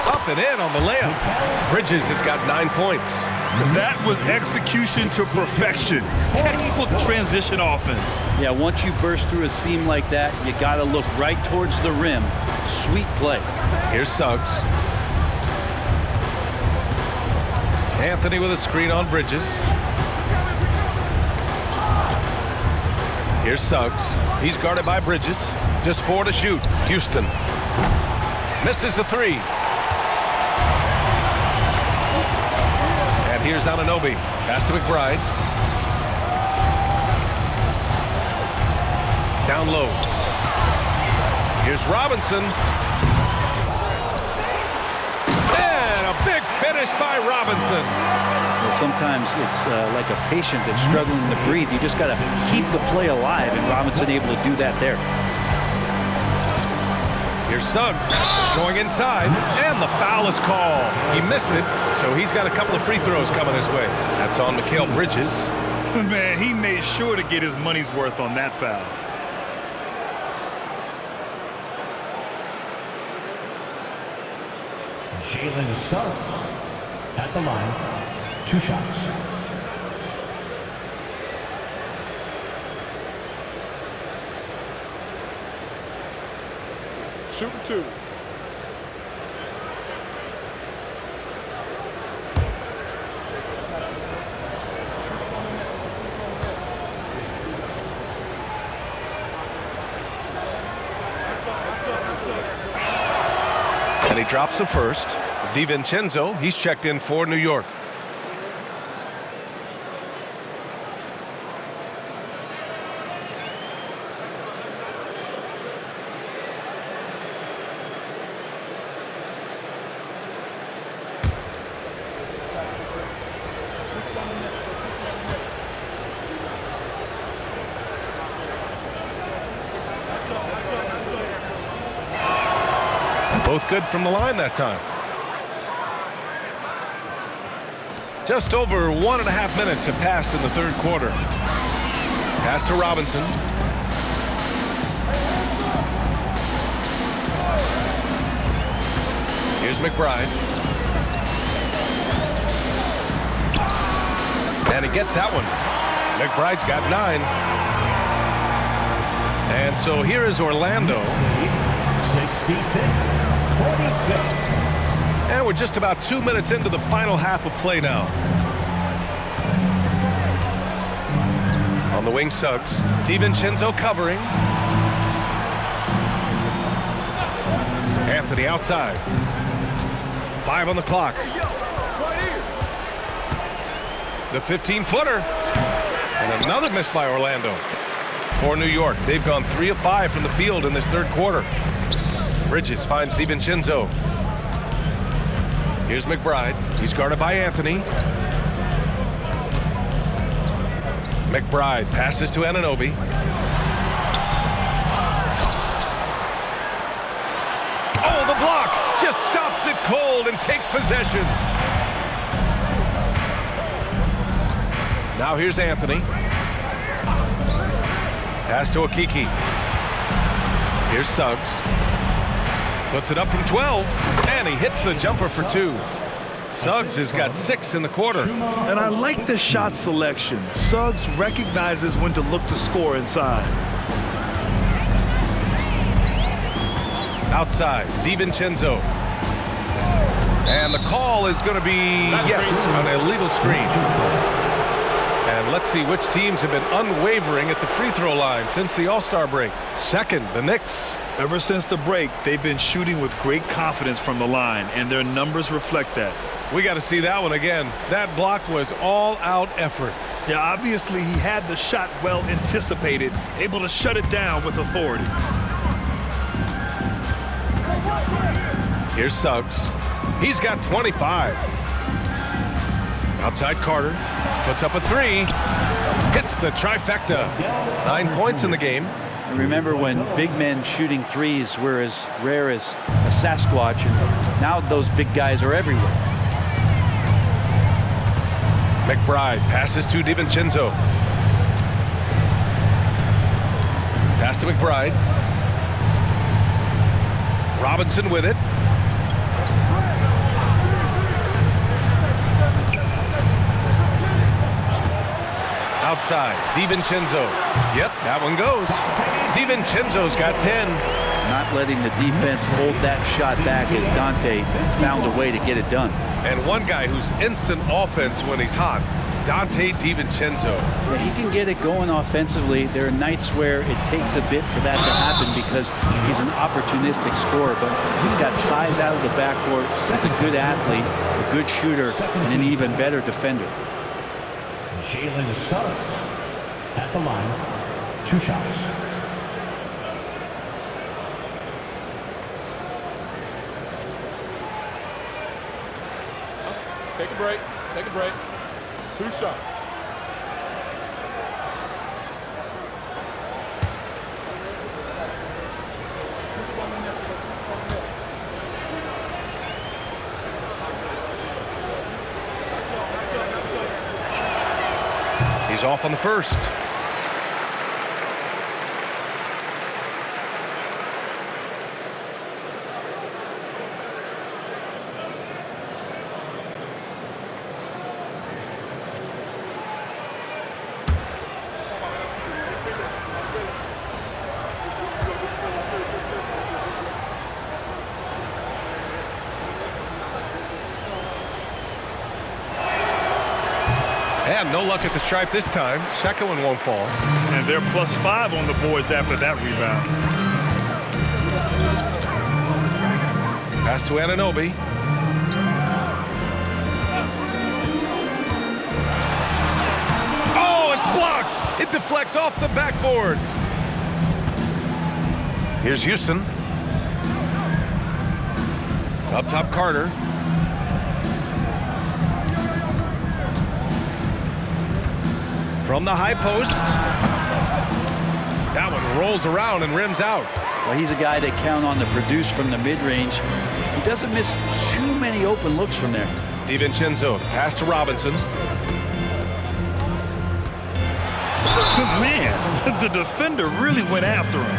[SPEAKER 2] Up and in on the layup. Bridges has got 9 points.
[SPEAKER 4] That was execution to perfection. Textbook transition offense.
[SPEAKER 5] Yeah, once you burst through a seam like that, you got to look right towards the rim. Sweet play.
[SPEAKER 2] Here's Suggs. Anthony with a screen on Bridges. Here's Suggs. He's guarded by Bridges. Just 4 to shoot. Houston misses the 3. And here's Anunoby. Pass to McBride. Down low. Here's Robinson. And a big finish by Robinson.
[SPEAKER 5] Well, sometimes it's like a patient that's struggling to breathe. You just got to keep the play alive, and Robinson able to do that there.
[SPEAKER 2] Here's Suggs going inside, and the foul is called. He missed it, so he's got a couple of free throws coming his way. That's on Mikal Bridges.
[SPEAKER 4] Man, he made sure to get his money's worth on that foul.
[SPEAKER 6] Jalen Suggs at the line, 2 shots.
[SPEAKER 8] Shooting 2.
[SPEAKER 2] And he drops the first. DiVincenzo, he's checked in for New York. Both good from the line that time. Just over 1.5 minutes have passed in the third quarter. Pass to Robinson. Here's McBride. And he gets that one. McBride's got 9. And so here is Orlando.
[SPEAKER 6] 66-46.
[SPEAKER 2] And we're just about 2 minutes into the final half of play now. On the wing, Suggs. DiVincenzo covering. Anthony outside. 5 on the clock. The 15-footer. And another miss by Orlando. For New York, they've gone 3 of 5 from the field in this third quarter. Bridges finds DiVincenzo. Here's McBride. He's guarded by Anthony. McBride passes to Anunoby. Oh, the block just stops it cold and takes possession. Now here's Anthony. Pass to Okeke. Here's Suggs. Puts it up from 12, and he hits the jumper for 2. Suggs has got 6 in the quarter.
[SPEAKER 4] And I like the shot selection. Suggs recognizes when to look to score inside.
[SPEAKER 2] Outside, DiVincenzo. And the call is going to be, yes, an illegal screen. And let's see which teams have been unwavering at the free throw line since the All-Star break. Second, the Knicks.
[SPEAKER 4] Ever since the break, they've been shooting with great confidence from the line, and their numbers reflect that.
[SPEAKER 2] We got to see that one again. That block was all-out effort.
[SPEAKER 4] Yeah, obviously he had the shot well anticipated, able to shut it down with authority.
[SPEAKER 2] Here's Suggs. He's got 25. Outside Carter. Puts up a 3. Hits the trifecta. 9 points in the game.
[SPEAKER 5] Remember when big men shooting threes were as rare as a Sasquatch, and now those big guys are everywhere.
[SPEAKER 2] McBride passes to DiVincenzo. Pass to McBride. Robinson with it. Outside, DiVincenzo. Yep, that one goes. DiVincenzo's got 10.
[SPEAKER 5] Not letting the defense hold that shot back as Dante found a way to get it done.
[SPEAKER 2] And one guy who's instant offense when he's hot, Dante DiVincenzo.
[SPEAKER 5] Yeah, he can get it going offensively. There are nights where it takes a bit for that to happen because he's an opportunistic scorer, but he's got size out of the backcourt. He's a good athlete, a good shooter, and an even better defender.
[SPEAKER 6] Jalen Suggs at the line, 2 shots.
[SPEAKER 8] Take a break. Take a break. 2 shots.
[SPEAKER 2] He's off on the first. And no luck at the stripe this time. Second one won't fall.
[SPEAKER 4] And they're +5 on the boards after that rebound.
[SPEAKER 2] Pass to Anunoby. Oh, it's blocked. It deflects off the backboard. Here's Houston. Up top, Carter. From the high post. That one rolls around and rims out.
[SPEAKER 5] Well, he's a guy they count on to produce from the mid-range. He doesn't miss too many open looks from there.
[SPEAKER 2] DiVincenzo, pass to Robinson.
[SPEAKER 4] Man, the defender really went after him.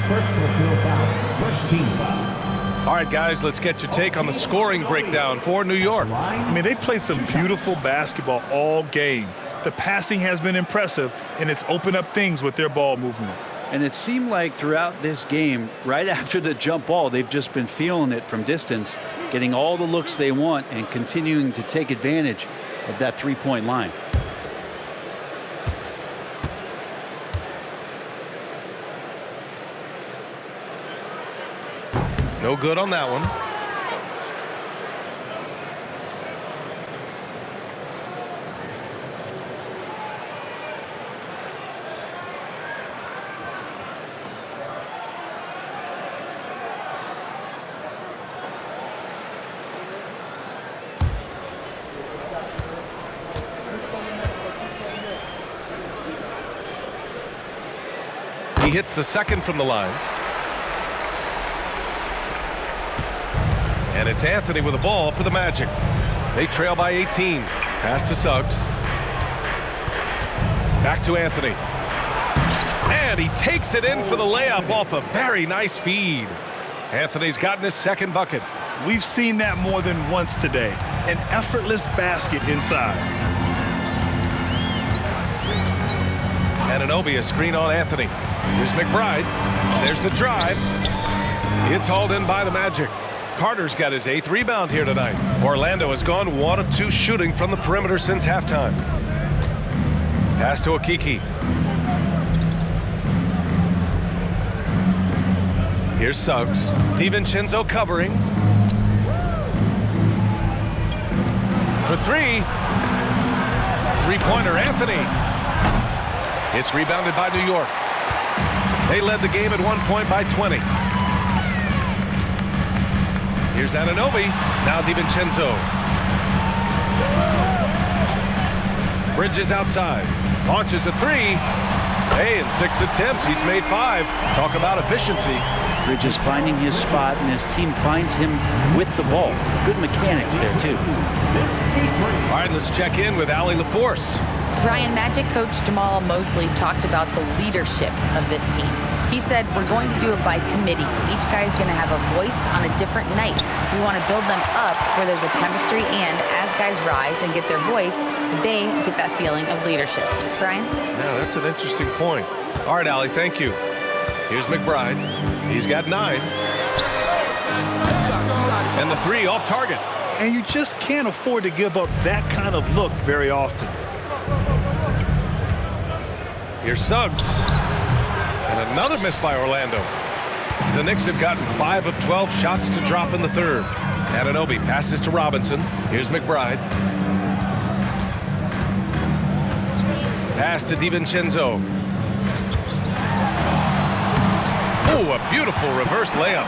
[SPEAKER 6] First personal foul. First team foul.
[SPEAKER 2] All right, guys, let's get your take on the scoring breakdown for New York.
[SPEAKER 4] I mean, they played some beautiful basketball all game. The passing has been impressive, and it's opened up things with their ball movement.
[SPEAKER 5] And it seemed like throughout this game, right after the jump ball, they've just been feeling it from distance, getting all the looks they want and continuing to take advantage of that three-point line.
[SPEAKER 2] No good on that one. He hits the second from the line. And it's Anthony with the ball for the Magic. They trail by 18. Pass to Suggs. Back to Anthony. And he takes it in for the layup off a very nice feed. Anthony's gotten his second bucket.
[SPEAKER 4] We've seen that more than once today. An effortless basket inside.
[SPEAKER 2] Anunoby, a screen on Anthony. Here's McBride. There's the drive. It's hauled in by the Magic. Carter's got his 8th rebound here tonight. Orlando has gone 1 of 2 shooting from the perimeter since halftime. Pass to Okiki. Here's Suggs. DiVincenzo covering. For 3. Three-pointer, Anthony. It's rebounded by New York. They led the game at one point by 20. Here's Anunoby. Now DiVincenzo. Bridges outside. Launches a 3. Hey, in 6 attempts, he's made 5. Talk about efficiency.
[SPEAKER 5] Bridges finding his spot, and his team finds him with the ball. Good mechanics there, too.
[SPEAKER 2] All right, let's check in with Allie LaForce.
[SPEAKER 7] Brian, Magic coach Jamal Mosley talked about the leadership of this team. He said, we're going to do it by committee. Each guy's going to have a voice on a different night. We want to build them up where there's a chemistry, and as guys rise and get their voice, they get that feeling of leadership. Brian?
[SPEAKER 2] Yeah, that's an interesting point. All right, Allie, thank you. Here's McBride. He's got 9. And the 3 off target.
[SPEAKER 4] And you just can't afford to give up that kind of look very often.
[SPEAKER 2] Here's Suggs. And another miss by Orlando. The Knicks have gotten 5 of 12 shots to drop in the third. Anunoby passes to Robinson. Here's McBride. Pass to DiVincenzo. Oh, a beautiful reverse layup.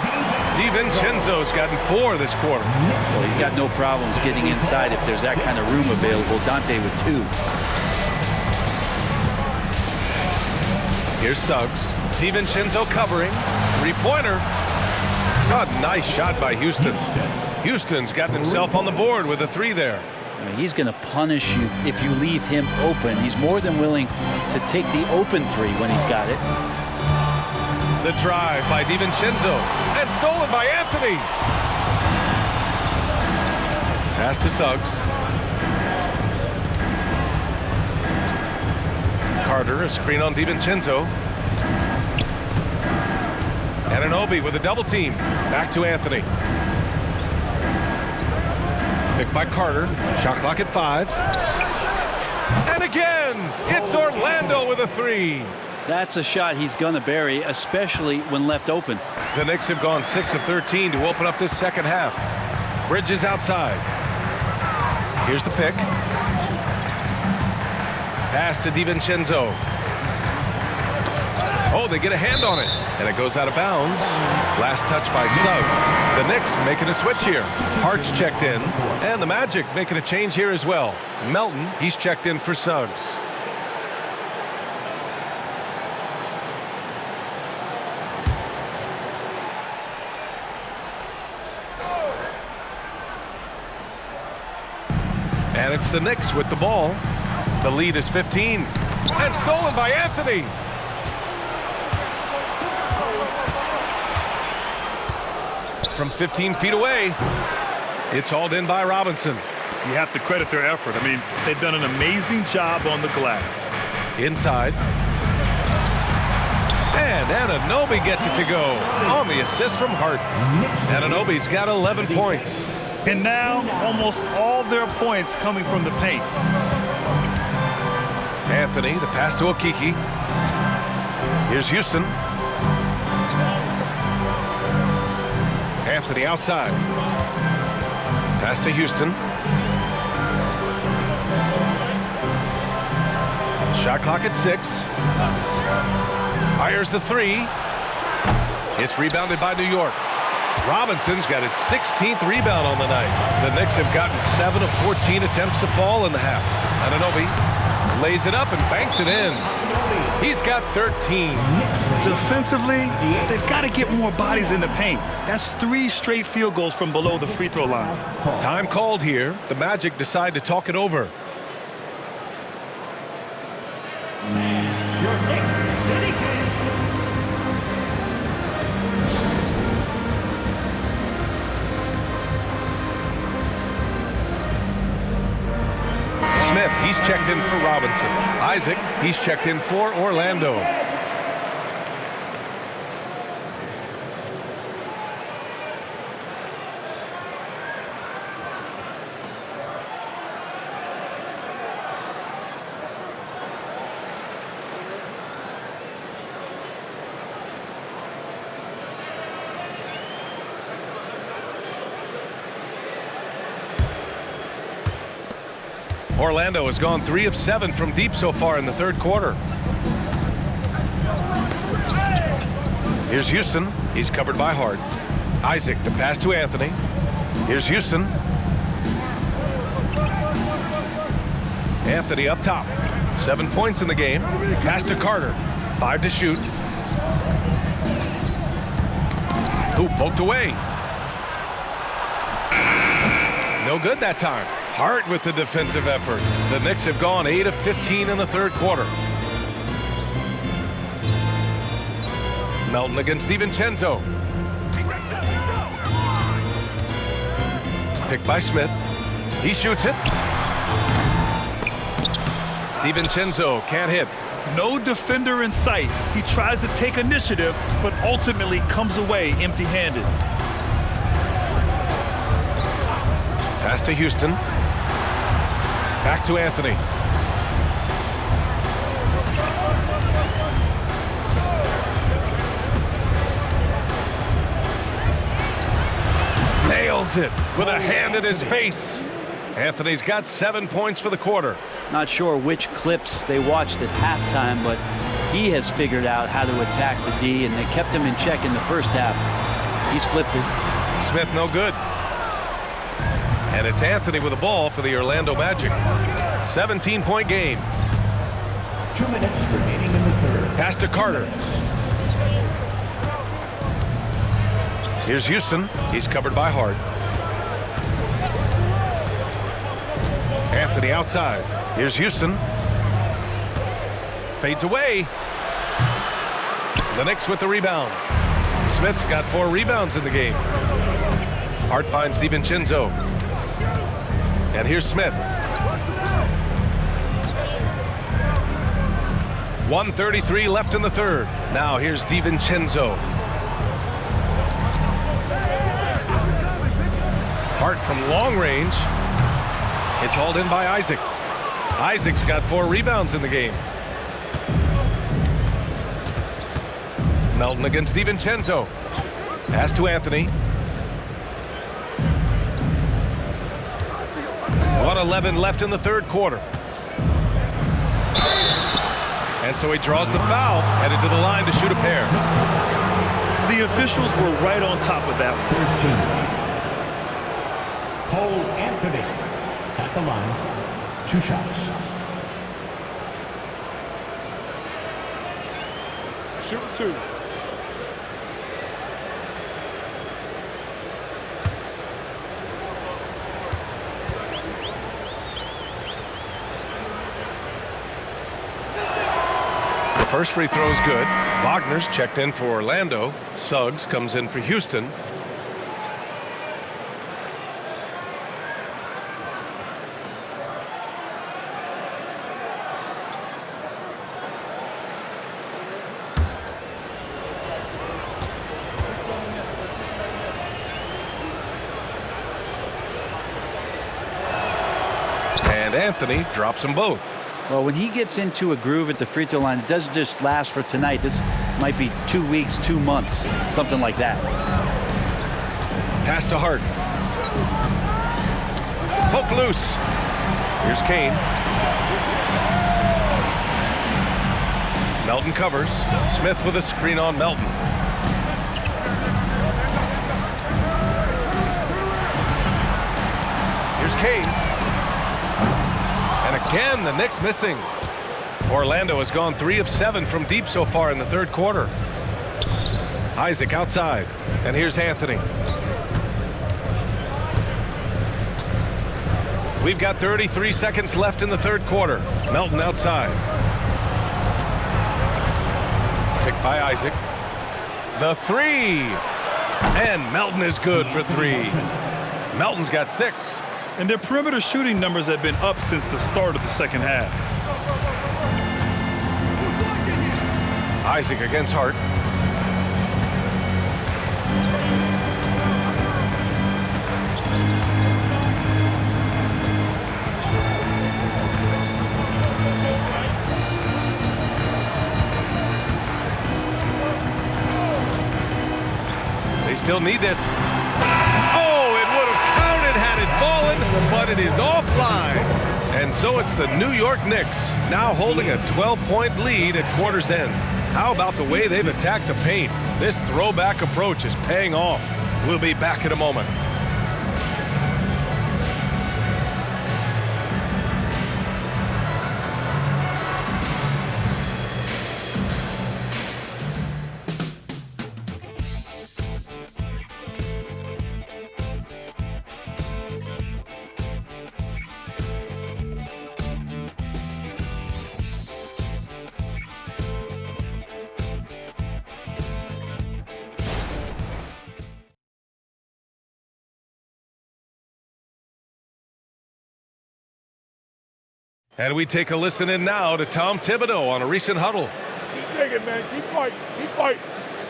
[SPEAKER 2] DiVincenzo's gotten 4 this quarter.
[SPEAKER 5] Well, he's got no problems getting inside if there's that kind of room available. Dante with 2.
[SPEAKER 2] Here's Suggs. DiVincenzo covering. 3-pointer. Oh, nice shot by Houston. Houston's gotten himself on the board with a 3 there.
[SPEAKER 5] He's going to punish you if you leave him open. He's more than willing to take the open 3 when he's got it.
[SPEAKER 2] The drive by DiVincenzo. And stolen by Anthony. Pass to Suggs. Carter, a screen on DiVincenzo. Anunoby with a double team. Back to Anthony. Picked by Carter. Shot clock at 5. And again, it's Orlando with a 3.
[SPEAKER 5] That's a shot he's going to bury, especially when left open.
[SPEAKER 2] The Knicks have gone 6 of 13 to open up this second half. Bridges outside. Here's the pick. Pass to DiVincenzo. Oh, they get a hand on it. And it goes out of bounds. Last touch by Suggs. The Knicks making a switch here. Hart's checked in. And the Magic making a change here as well. Melton, he's checked in for Suggs. And it's the Knicks with the ball. The lead is 15. And stolen by Anthony. From 15 feet away. It's hauled in by Robinson.
[SPEAKER 4] You have to credit their effort. I mean, they've done an amazing job on the glass.
[SPEAKER 2] Inside. And Anunoby gets it to go on the assist from Hart. Anunoby's got 11 points.
[SPEAKER 4] And now, almost all their points coming from the paint.
[SPEAKER 2] Anthony, the pass to Okiki. Here's Houston. Anthony outside. Pass to Houston. Shot clock at 6. Fires the 3. It's rebounded by New York. Robinson's got his 16th rebound on the night. The Knicks have gotten 7 of 14 attempts to fall in the half. Anunoby lays it up and banks it in. He's got 13.
[SPEAKER 4] Defensively, they've got to get more bodies in the paint. That's 3 straight field goals from below the free throw line.
[SPEAKER 2] Time called here. The Magic decide to talk it over.
[SPEAKER 6] Your Knicks City Kings.
[SPEAKER 2] Smith, he's checked in for Robinson. Isaac, he's checked in for Orlando. Orlando has gone 3 of 7 from deep so far in the third quarter. Here's Houston. He's covered by Hart. Isaac, the pass to Anthony. Here's Houston. Anthony up top. 7 points in the game. Pass to Carter. 5 to shoot. Who poked away? No good that time. Hart with the defensive effort. The Knicks have gone 8 of 15 in the third quarter. Melton against DiVincenzo. Picked by Smith. He shoots it. DiVincenzo can't hit.
[SPEAKER 4] No defender in sight. He tries to take initiative, but ultimately comes away empty-handed.
[SPEAKER 2] Pass to Houston. Back to Anthony. Nails it with a hand in his face. Anthony's got 7 points for the quarter.
[SPEAKER 5] Not sure which clips they watched at halftime, but he has figured out how to attack the D, and they kept him in check in the first half. He's flipped it.
[SPEAKER 2] Smith no good. And it's Anthony with the ball for the Orlando Magic. 17-point game.
[SPEAKER 6] 2 minutes remaining in the third.
[SPEAKER 2] Pass to Carter. Here's Houston. He's covered by Hart. Anthony outside. Here's Houston. Fades away. The Knicks with the rebound. Smith's got 4 rebounds in the game. Hart finds DiVincenzo. And here's Smith. 1:33 left in the third. Now here's DiVincenzo. Hart from long range. It's hauled in by Isaac. Isaac's got 4 rebounds in the game. Melton against DiVincenzo. Pass to Anthony. 1:11 left in the third quarter. And so he draws the foul, headed to the line to shoot a pair.
[SPEAKER 4] The officials were right on top of that.
[SPEAKER 6] 13. Cole Anthony at the line. 2 shots.
[SPEAKER 8] Shoot 2.
[SPEAKER 2] First free throw is good. Wagner's checked in for Orlando. Suggs comes in for Houston. And Anthony drops them both.
[SPEAKER 5] Well, when he gets into a groove at the free throw line, it doesn't just last for tonight. This might be 2 weeks, 2 months, something like that.
[SPEAKER 2] Pass to Hart. Poke loose. Here's Kane. Melton covers. Smith with a screen on Melton. Here's Kane. And again, the Knicks missing. Orlando has gone 3 of 7 from deep so far in the third quarter. Isaac outside. And here's Anthony. We've got 33 seconds left in the third quarter. Melton outside. Picked by Isaac. The three. And Melton is good for 3. Melton's got 6.
[SPEAKER 4] And their perimeter shooting numbers have been up since the start of the second half.
[SPEAKER 2] Isaac against Hart. They still need this. Oh, it would have counted had it fallen, but it is offline. And so it's the New York Knicks now holding a 12-point lead at quarter's end. How about the way they've attacked the paint? This throwback approach is paying off. We'll be back in a moment. And we take a listen in now to Tom Thibodeau on a recent huddle.
[SPEAKER 9] Keep digging, man. Keep fighting. Keep fighting.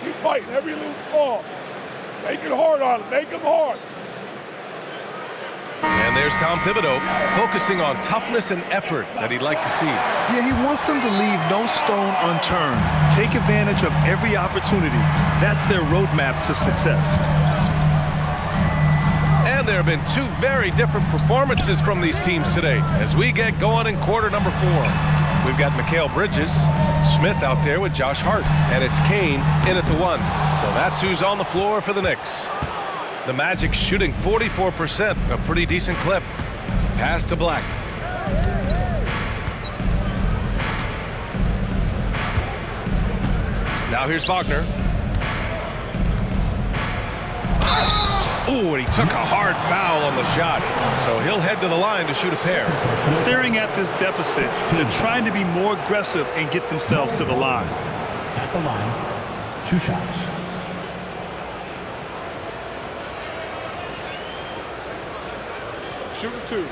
[SPEAKER 9] Keep fighting every loose ball. Make it hard on them. Make them hard.
[SPEAKER 2] And there's Tom Thibodeau focusing on toughness and effort that he'd like to see.
[SPEAKER 4] Yeah, he wants them to leave no stone unturned. Take advantage of every opportunity. That's their roadmap to success.
[SPEAKER 2] And there have been 2 very different performances from these teams today as we get going in quarter number 4. We've got Mikal Bridges, Smith out there with Josh Hart, and it's Kane in at the 1. So that's who's on the floor for the Knicks. The Magic shooting 44%, a pretty decent clip. Pass to Black. Now here's Wagner. Ooh, and he took a hard foul on the shot. So he'll head to the line to shoot a pair.
[SPEAKER 4] Staring at this deficit, they're trying to be more aggressive and get themselves to the line.
[SPEAKER 6] At the line, 2 shots.
[SPEAKER 9] Shoot 2.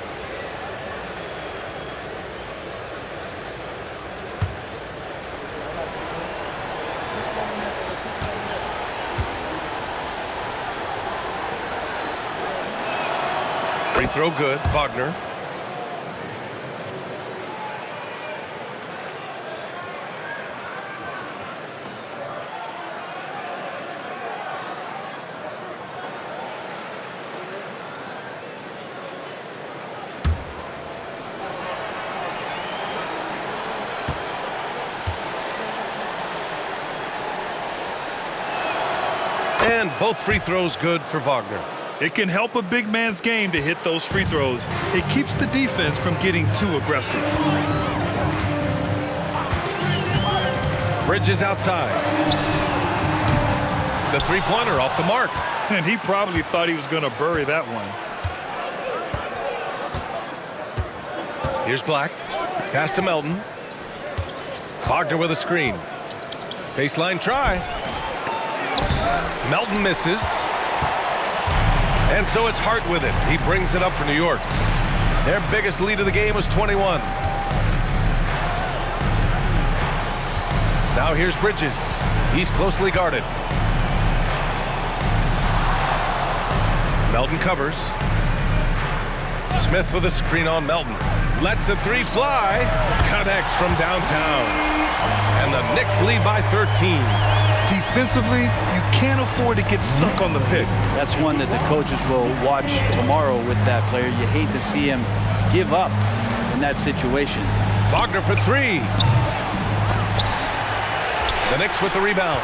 [SPEAKER 2] Free throw good. Wagner. And both free throws good for Wagner.
[SPEAKER 4] It can help a big man's game to hit those free throws. It keeps the defense from getting too aggressive.
[SPEAKER 2] Bridges outside. The three-pointer off the mark.
[SPEAKER 4] And he probably thought he was going to bury that one.
[SPEAKER 2] Here's Black. Pass to Melton. Wagner with a screen. Baseline try. Melton misses. And so it's Hart with it. He brings it up for New York. Their biggest lead of the game was 21. Now here's Bridges. He's closely guarded. Melton covers. Smith with a screen on Melton. Lets the 3 fly. Connects from downtown. And the Knicks lead by 13.
[SPEAKER 4] Defensively, you can't afford to get stuck on the pick.
[SPEAKER 5] That's one that the coaches will watch tomorrow with that player. You hate to see him give up in that situation.
[SPEAKER 2] Wagner for three. The Knicks with the rebound.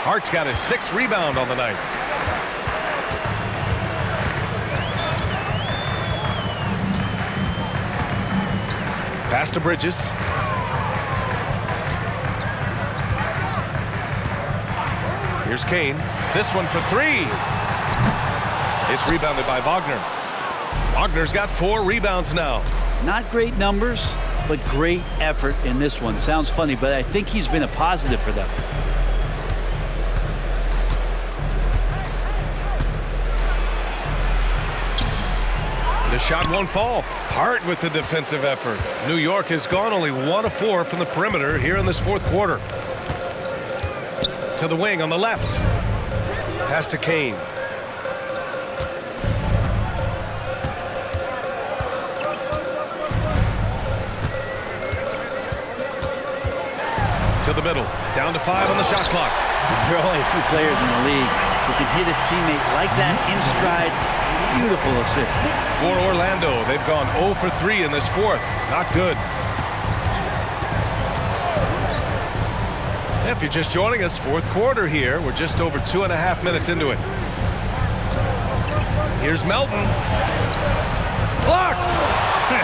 [SPEAKER 2] Hart's got his 6th rebound on the night. Pass to Bridges. Here's Kane. This one for three. It's rebounded by Wagner. Wagner's got 4 rebounds now.
[SPEAKER 5] Not great numbers, but great effort in this one. Sounds funny, but I think he's been a positive for them.
[SPEAKER 2] The shot won't fall. Hart with the defensive effort. New York has gone only 1 of 4 from the perimeter here in this 4th quarter. To the wing on the left. Pass to Kane. To the middle. Down to 5 on the shot clock.
[SPEAKER 5] There are only a few players in the league who can hit a teammate like that in stride. Beautiful assist.
[SPEAKER 2] For Orlando, they've gone 0 for 3 in this 4th. Not good. If you're just joining us, 4th quarter here. We're just over 2.5 minutes into it. Here's Melton. Blocked!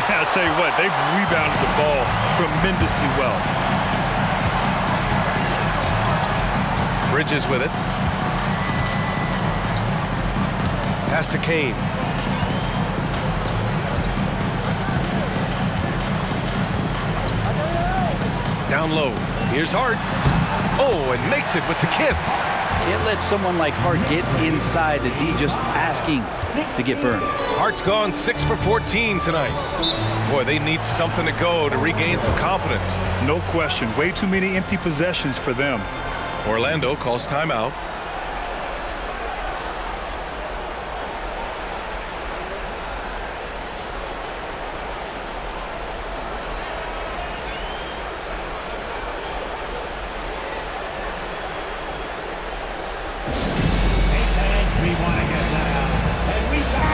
[SPEAKER 4] I'll tell you what, they've rebounded the ball tremendously well.
[SPEAKER 2] Bridges with it. Pass to Kane. Down low. Here's Hart. Oh, and makes it with the kiss.
[SPEAKER 5] Can't let someone like Hart get inside the D just asking to get burned.
[SPEAKER 2] Hart's gone 6 for 14 tonight. Boy, they need something to go to regain some confidence.
[SPEAKER 4] No question. Way too many empty possessions for them.
[SPEAKER 2] Orlando calls timeout.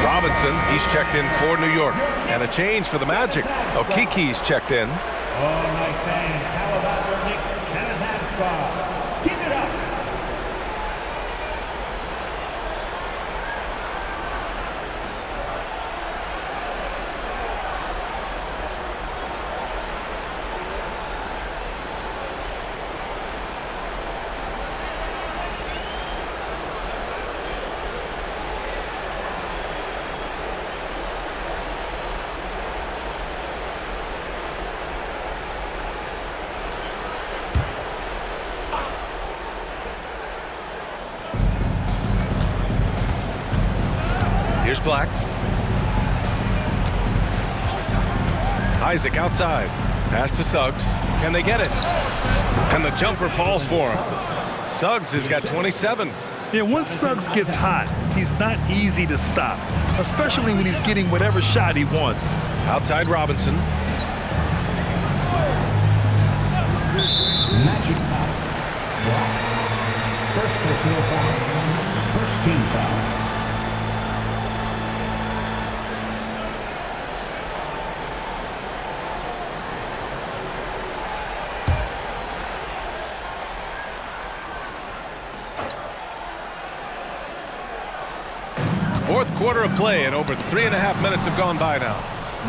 [SPEAKER 2] Robinson, he's checked in for New York. And a change for the Magic. Okiki's checked in.
[SPEAKER 6] All right, fans, how about your Knicks San squad? Keep it up.
[SPEAKER 2] Here's Black. Isaac outside. Pass to Suggs. Can they get it? And the jumper falls for him. Suggs has got 27.
[SPEAKER 4] Yeah, once Suggs gets hot, he's not easy to stop, especially when he's getting whatever shot he wants.
[SPEAKER 2] Outside Robinson.
[SPEAKER 6] Magic foul. First personal foul. First team foul.
[SPEAKER 2] Fourth quarter of play, and over 3.5 minutes have gone by now.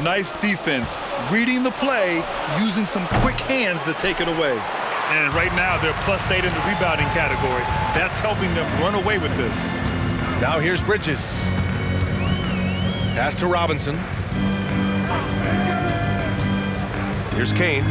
[SPEAKER 4] Nice defense, reading the play, using some quick hands to take it away. And right now, they're +8 in the rebounding category. That's helping them run away with this.
[SPEAKER 2] Now here's Bridges. Pass to Robinson. Here's Kane.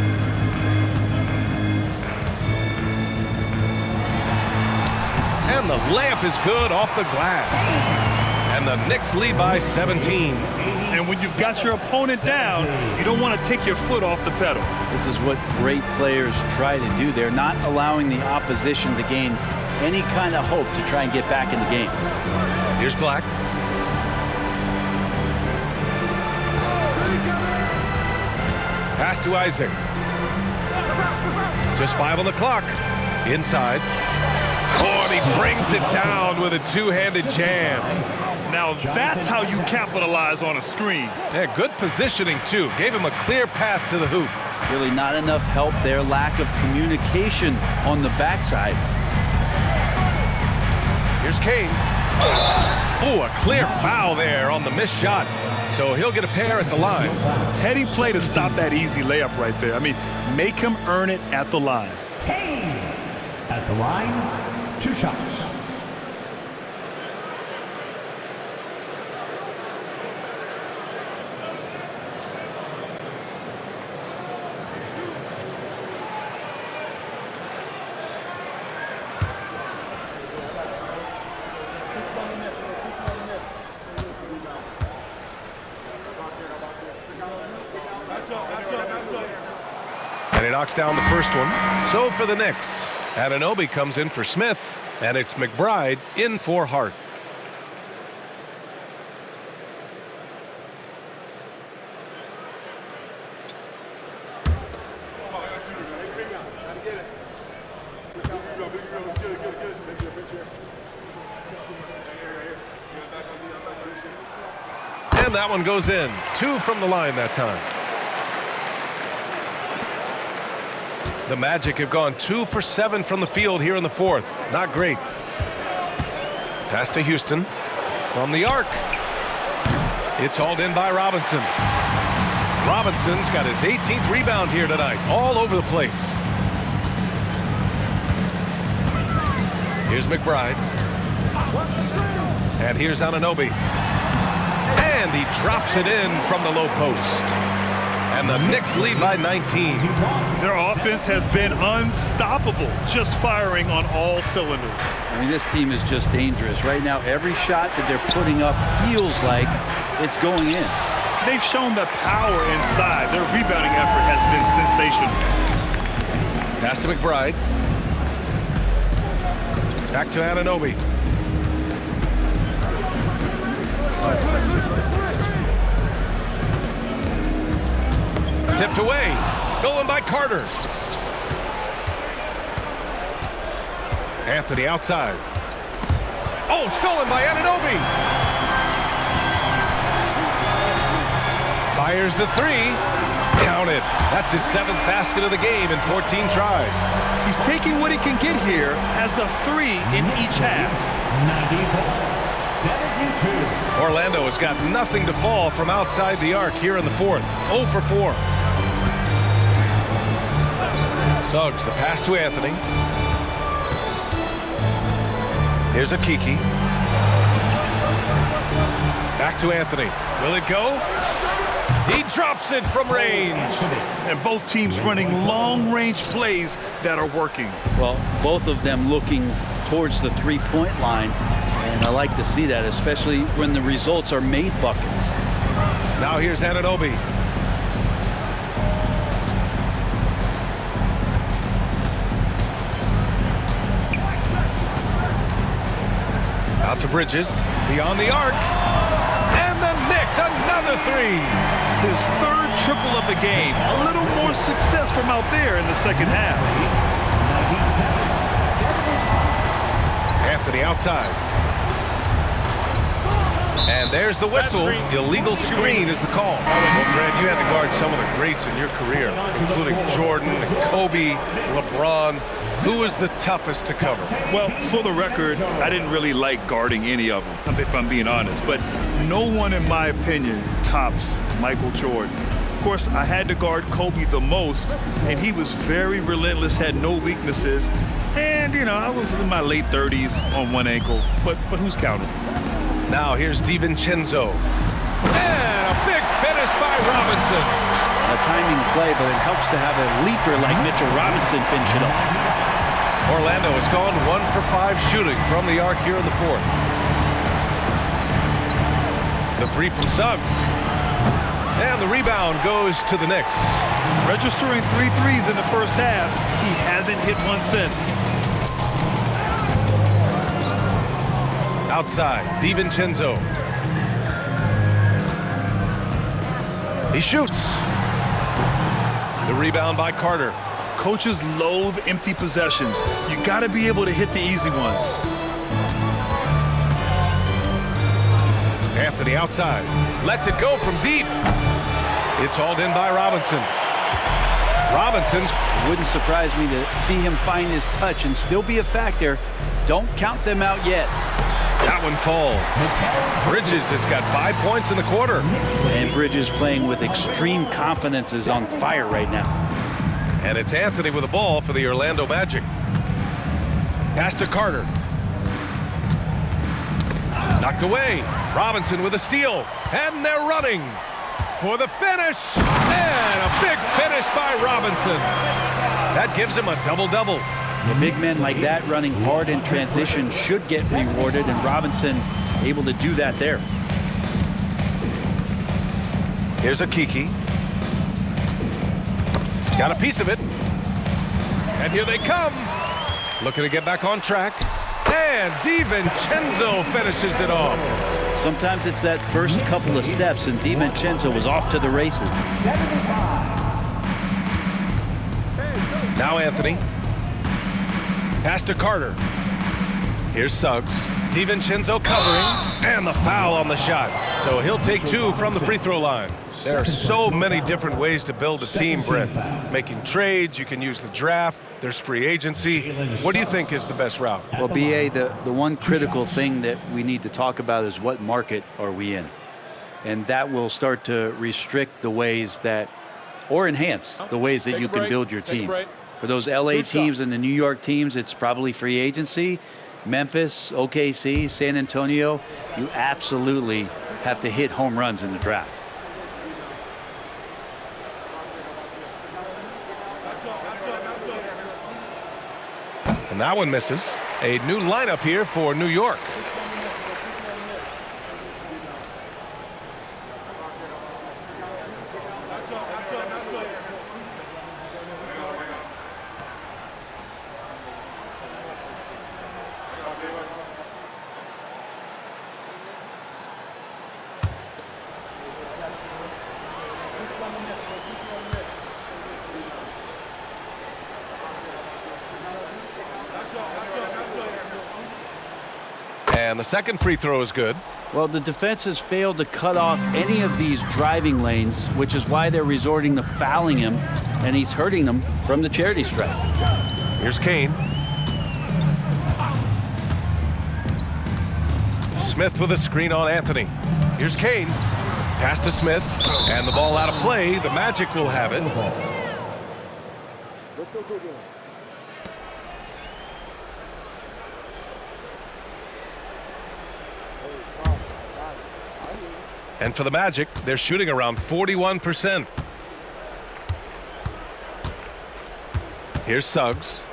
[SPEAKER 2] And the layup is good off the glass. And the Knicks lead by 17.
[SPEAKER 4] And when you've got your opponent down, you don't want to take your foot off the pedal.
[SPEAKER 5] This is what great players try to do. They're not allowing the opposition to gain any kind of hope to try and get back in the game.
[SPEAKER 2] Here's Black. Pass to Isaac. Just 5 on the clock. Inside. he brings it down with a two-handed jam.
[SPEAKER 4] Now that's how you capitalize on a screen.
[SPEAKER 2] Yeah, good positioning, too. Gave him a clear path to the hoop.
[SPEAKER 5] Really not enough help there. Lack of communication on the backside.
[SPEAKER 2] Here's Kane. Oh, a clear foul there on the missed shot. So he'll get a pair at the line.
[SPEAKER 4] Heady play to stop that easy layup right there. I mean, make him earn it at the line.
[SPEAKER 6] Kane at the line, 2 shots.
[SPEAKER 2] And he knocks down the first one. So for the Knicks, Anunoby comes in for Smith, and it's McBride in for Hart. And that one goes in. 2 from the line that time. The Magic have gone 2 for 7 from the field here in the fourth. Not great. Pass to Houston from the arc. It's hauled in by Robinson. Robinson's got his 18th rebound here tonight. All over the place. Here's McBride. And here's Anunoby. And he drops it in from the low post. And the Knicks lead by 19.
[SPEAKER 4] Their offense has been unstoppable, just firing on all cylinders.
[SPEAKER 5] I mean, this team is just dangerous. Right now, every shot that they're putting up feels like it's going in.
[SPEAKER 4] They've shown the power inside. Their rebounding effort has been sensational.
[SPEAKER 2] Pass to McBride. Back to Anunoby. Tipped away. Stolen by Carter. Anthony outside. Oh, stolen by Anunoby. Fires the 3. Counted. That's his 7th basket of the game in 14 tries.
[SPEAKER 4] He's taking what he can get here as a 3 in each half.
[SPEAKER 6] 94-72.
[SPEAKER 2] Orlando has got nothing to fall from outside the arc here in the fourth. 0 for 4. Suggs, the pass to Anthony. Here's a Kiki. Back to Anthony. Will it go? He drops it from range.
[SPEAKER 4] And both teams running long-range plays that are working.
[SPEAKER 5] Well, both of them looking towards the three-point line. And I like to see that, especially when the results are made buckets.
[SPEAKER 2] Now here's Anunoby. Out to Bridges, beyond the arc, and the Knicks, another 3.
[SPEAKER 4] His 3rd triple of the game. A little more success from out there in the second half.
[SPEAKER 2] Anthony outside. And there's the whistle. Illegal screen is the call. Well, Grant, you had to guard some of the greats in your career, including Jordan, Kobe, LeBron. Who was the toughest to cover?
[SPEAKER 4] Well, for the record, I didn't really like guarding any of them, if I'm being honest. But no one, in my opinion, tops Michael Jordan. Of course, I had to guard Kobe the most, and he was very relentless, had no weaknesses. And, you know, I was in my late 30s on one ankle, but who's counting?
[SPEAKER 2] Now here's DiVincenzo. And a big finish by Robinson.
[SPEAKER 5] A timing play, but it helps to have a leaper like Mitchell Robinson finish it off.
[SPEAKER 2] Orlando has gone 1 for 5 shooting from the arc here in the fourth. The 3 from Suggs. And the rebound goes to the Knicks.
[SPEAKER 4] Registering 3 threes in the first half. He hasn't hit one since.
[SPEAKER 2] Outside, DiVincenzo. He shoots. The rebound by Carter.
[SPEAKER 4] Coaches loathe empty possessions. You got to be able to hit the easy ones.
[SPEAKER 2] Anthony outside. Lets it go from deep. It's hauled in by Robinson. Robinson's.
[SPEAKER 5] Wouldn't surprise me to see him find his touch and still be a factor. Don't count them out yet.
[SPEAKER 2] That one falls. Bridges has got 5 points in the quarter.
[SPEAKER 5] And Bridges playing with extreme confidence is on fire right now.
[SPEAKER 2] And it's Anthony with the ball for the Orlando Magic. Pass to Carter. Knocked away. Robinson with a steal. And they're running for the finish. And a big finish by Robinson. That gives him a double-double.
[SPEAKER 5] The big men like that running hard in transition should get rewarded, and Robinson able to do that there.
[SPEAKER 2] Here's a Kiki. Got a piece of it. And here they come. Looking to get back on track. And DiVincenzo finishes it off.
[SPEAKER 5] Sometimes it's that first couple of steps, and DiVincenzo was off to the races.
[SPEAKER 2] Now Anthony. Pass to Carter. Here's Suggs. DiVincenzo covering. And the foul on the shot. So he'll take 2 from the free throw line. There are so many different ways to build a team, Brent. Making trades, you can use the draft, there's free agency. What do you think is the best route?
[SPEAKER 5] Well, B.A., the one critical thing that we need to talk about is what market are we in? And that will start to restrict the ways that, or enhance the ways that you can build your team. For those LA teams and the New York teams, it's probably free agency. Memphis, OKC, San Antonio, you absolutely have to hit home runs in the draft.
[SPEAKER 2] And that one misses. A new lineup here for New York. And the second free throw is good.
[SPEAKER 5] Well, the defense has failed to cut off any of these driving lanes, which is why they're resorting to fouling him, and he's hurting them from the charity stripe.
[SPEAKER 2] Here's Kane. Smith with a screen on Anthony. Here's Kane. Pass to Smith, and the ball out of play. The Magic will have it. And for the Magic, they're shooting around 41%. Here's Suggs.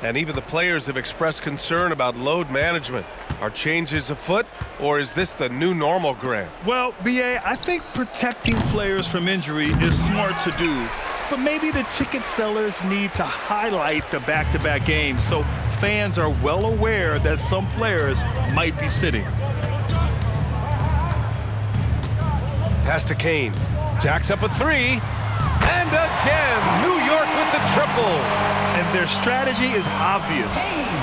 [SPEAKER 2] And even the players have expressed concern about load management. Are changes afoot, or is this the new normal, Grant?
[SPEAKER 4] Well, B.A., I think protecting players from injury is smart to do. But maybe the ticket sellers need to highlight the back-to-back games so fans are well aware that some players might be sitting.
[SPEAKER 2] Pass to Kane. Jacks up a 3. And again, New York with the triple.
[SPEAKER 4] And their strategy is obvious.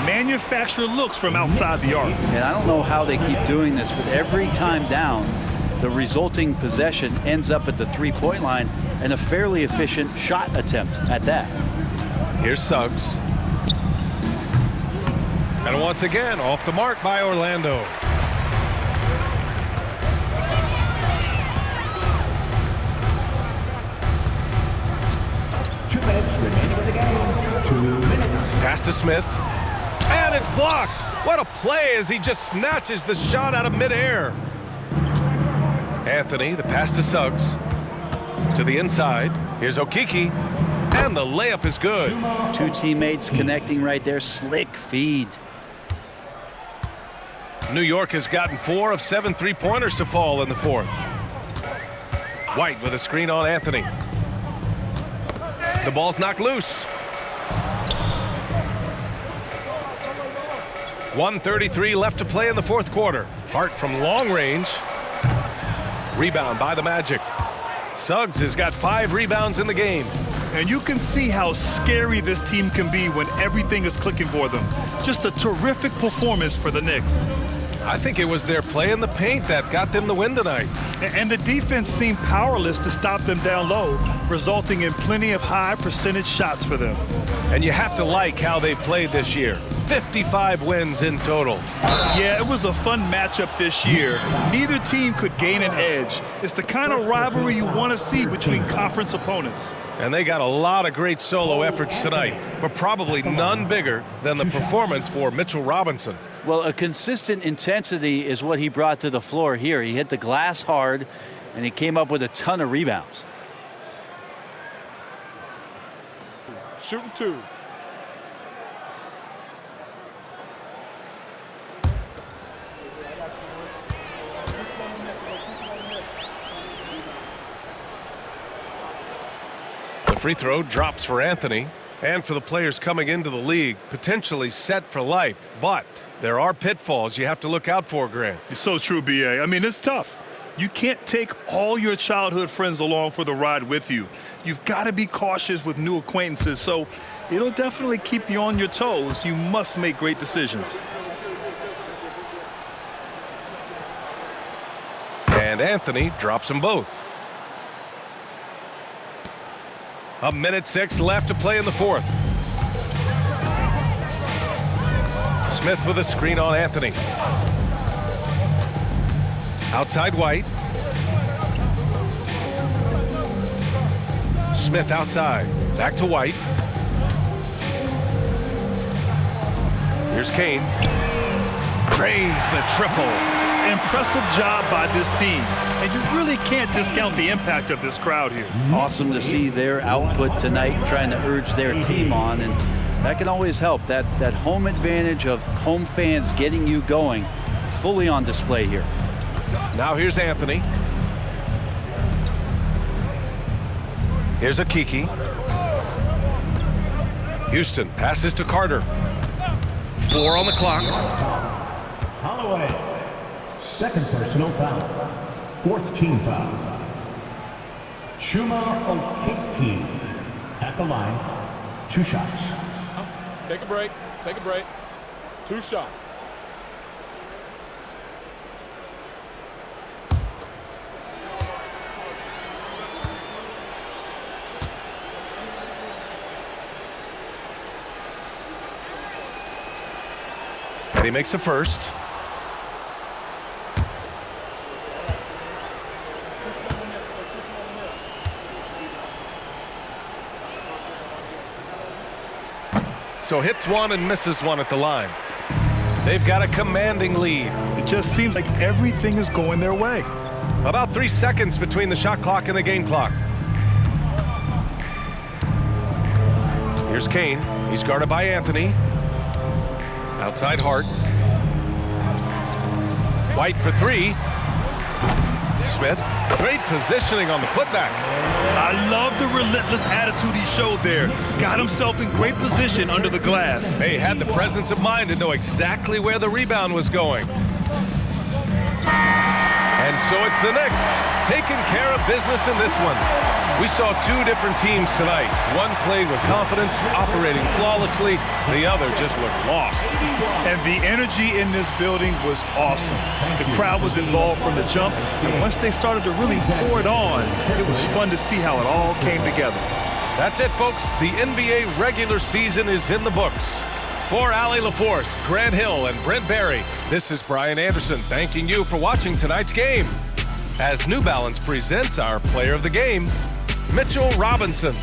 [SPEAKER 4] Manufacture looks from outside the arc.
[SPEAKER 5] And I don't know how they keep doing this, but every time down, the resulting possession ends up at the three-point line and a fairly efficient shot attempt at that.
[SPEAKER 2] Here's Suggs. And once again, off the mark by Orlando. Pass to Smith. And it's blocked. What a play as he just snatches the shot out of midair. Anthony, the pass to Suggs. To the inside. Here's Okiki. And the layup is good.
[SPEAKER 5] Two teammates connecting right there. Slick feed.
[SPEAKER 2] New York has gotten 4 of 7 three-pointers to fall in the fourth. White with a screen on Anthony. The ball's knocked loose. 1:33 left to play in the fourth quarter. Hart from long range. Rebound by the Magic. Suggs has got 5 rebounds in the game.
[SPEAKER 4] And you can see how scary this team can be when everything is clicking for them. Just a terrific performance for the Knicks.
[SPEAKER 2] I think it was their play in the paint that got them the win tonight.
[SPEAKER 4] And the defense seemed powerless to stop them down low, resulting in plenty of high percentage shots for them.
[SPEAKER 2] And you have to like how they played this year. 55 wins in total.
[SPEAKER 4] Yeah, it was a fun matchup this year. Neither team could gain an edge. It's the kind of rivalry you want to see between conference opponents.
[SPEAKER 2] And they got a lot of great solo efforts tonight, but probably none bigger than the performance for Mitchell Robinson.
[SPEAKER 5] Well, a consistent intensity is what he brought to the floor here. He hit the glass hard, and he came up with a ton of rebounds.
[SPEAKER 8] Shooting 2.
[SPEAKER 2] The free throw drops for Anthony. And for the players coming into the league, potentially set for life. But there are pitfalls you have to look out for, Grant.
[SPEAKER 4] It's so true, B.A. I mean, it's tough. You can't take all your childhood friends along for the ride with you. You've got to be cautious with new acquaintances, so it'll definitely keep you on your toes. You must make great decisions.
[SPEAKER 2] And Anthony drops them both. 1:06 left to play in the fourth. Smith with a screen on Anthony. Outside White. Smith outside. Back to White. Here's Kane. Drains the triple.
[SPEAKER 4] Impressive job by this team. And you really can't discount the impact of this crowd here.
[SPEAKER 5] Awesome to see their output tonight, trying to urge their team on, and that can always help. That home advantage of home fans getting you going, fully on display here.
[SPEAKER 2] Now here's Anthony. Here's Akiki. Houston passes to Carter. 4 on the clock.
[SPEAKER 6] Holloway. Second personal foul. 4th team foul. Chuma Okeke at the line. 2 shots.
[SPEAKER 8] Take a break. Take a break. 2 shots.
[SPEAKER 2] And he makes a first. So hits one and misses one at the line. They've got a commanding lead.
[SPEAKER 4] It just seems like everything is going their way.
[SPEAKER 2] About 3 seconds between the shot clock and the game clock. Here's Kane. He's guarded by Anthony. Outside Hart. White for 3. Smith. Great positioning on the putback.
[SPEAKER 4] I love the relentless attitude he showed there. Got himself in great position under the glass.
[SPEAKER 2] They had the presence of mind to know exactly where the rebound was going. And so it's the Knicks taking care of business in this one. We saw 2 different teams tonight. One played with confidence, operating flawlessly. The other just looked lost.
[SPEAKER 4] And the energy in this building was awesome. The crowd was involved from the jump, and once they started to really pour it on, it was fun to see how it all came together.
[SPEAKER 2] That's it, folks. The NBA regular season is in the books. For Allie LaForce, Grant Hill, and Brent Barry, this is Brian Anderson thanking you for watching tonight's game. As New Balance presents our player of the game, Mitchell Robinson.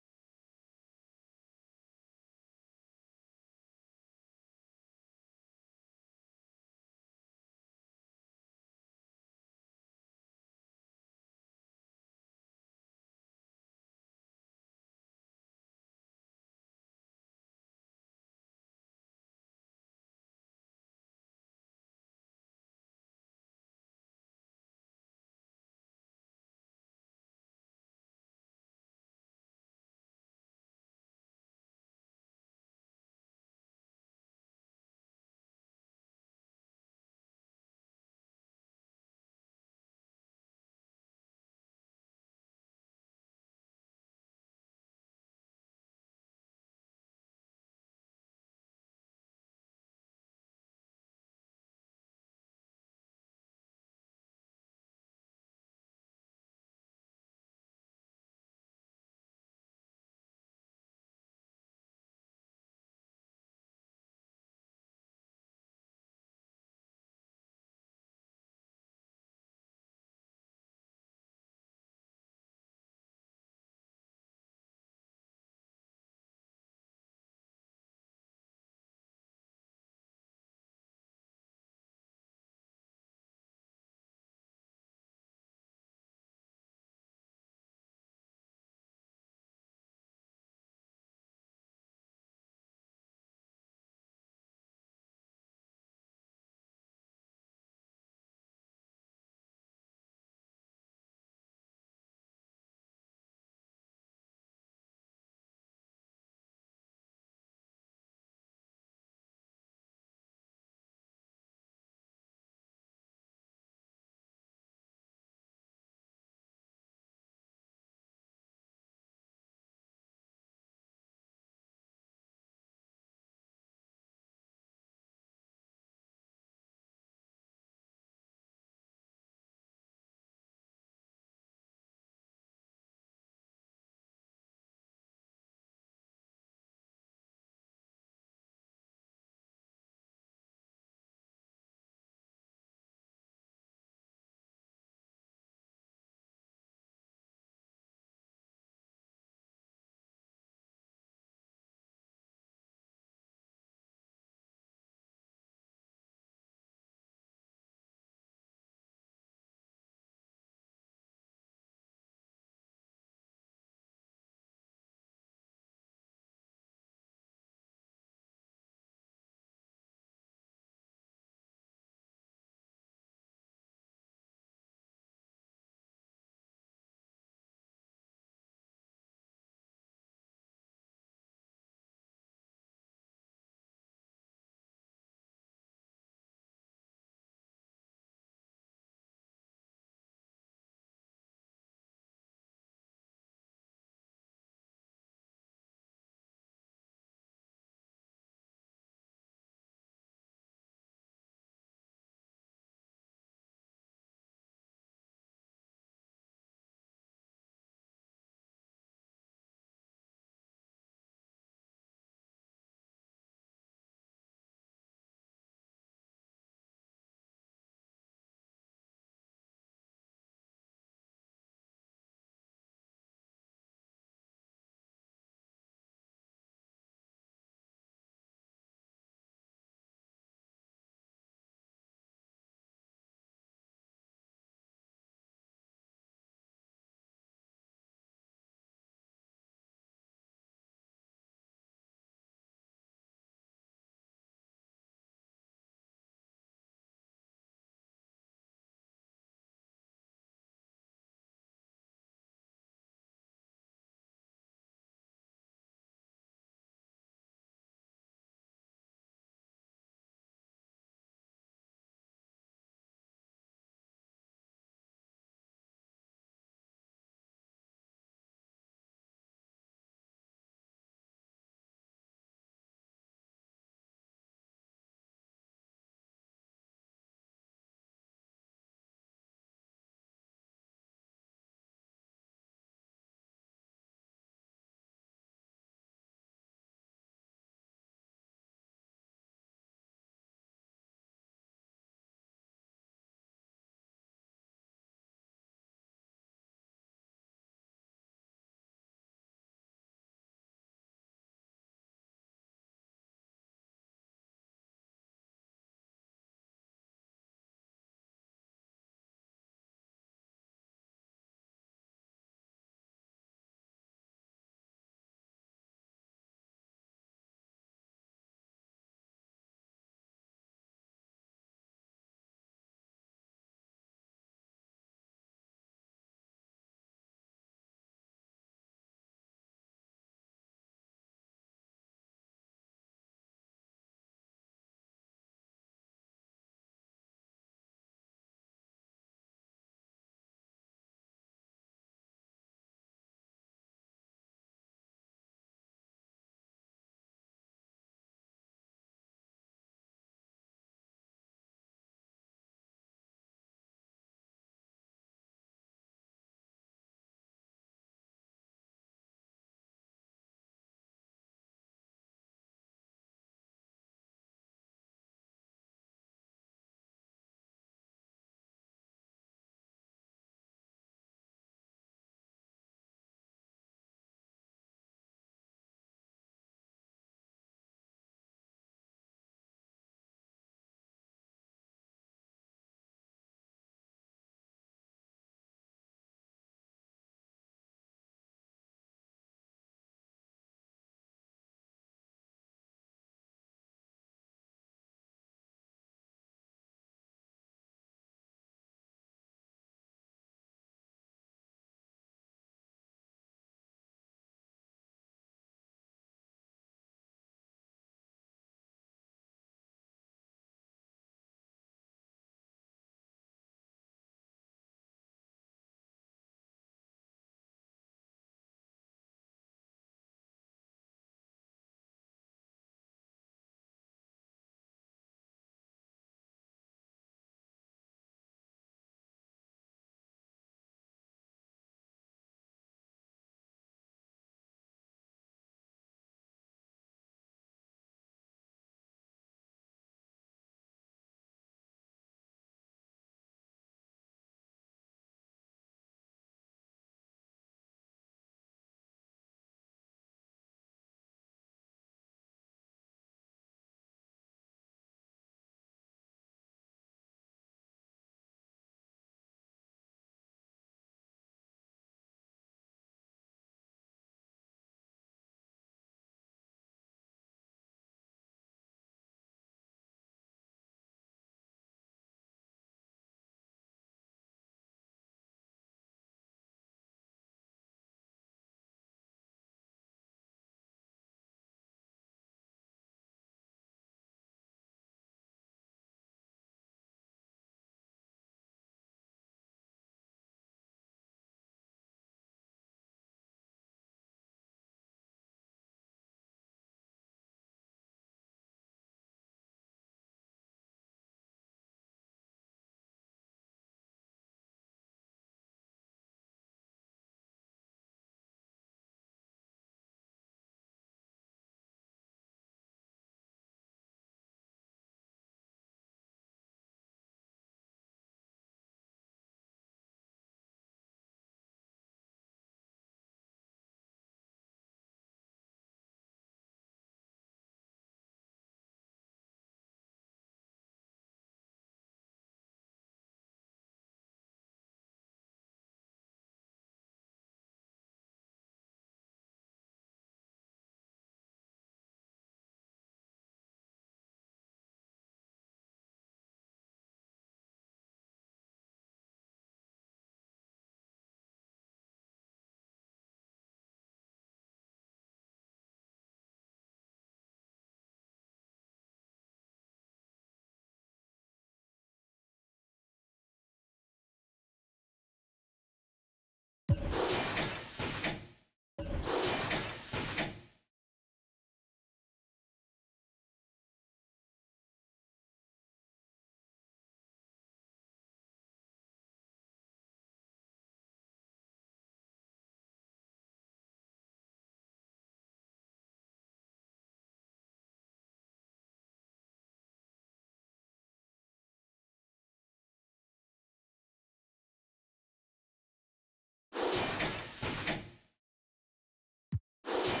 [SPEAKER 6] Thank you.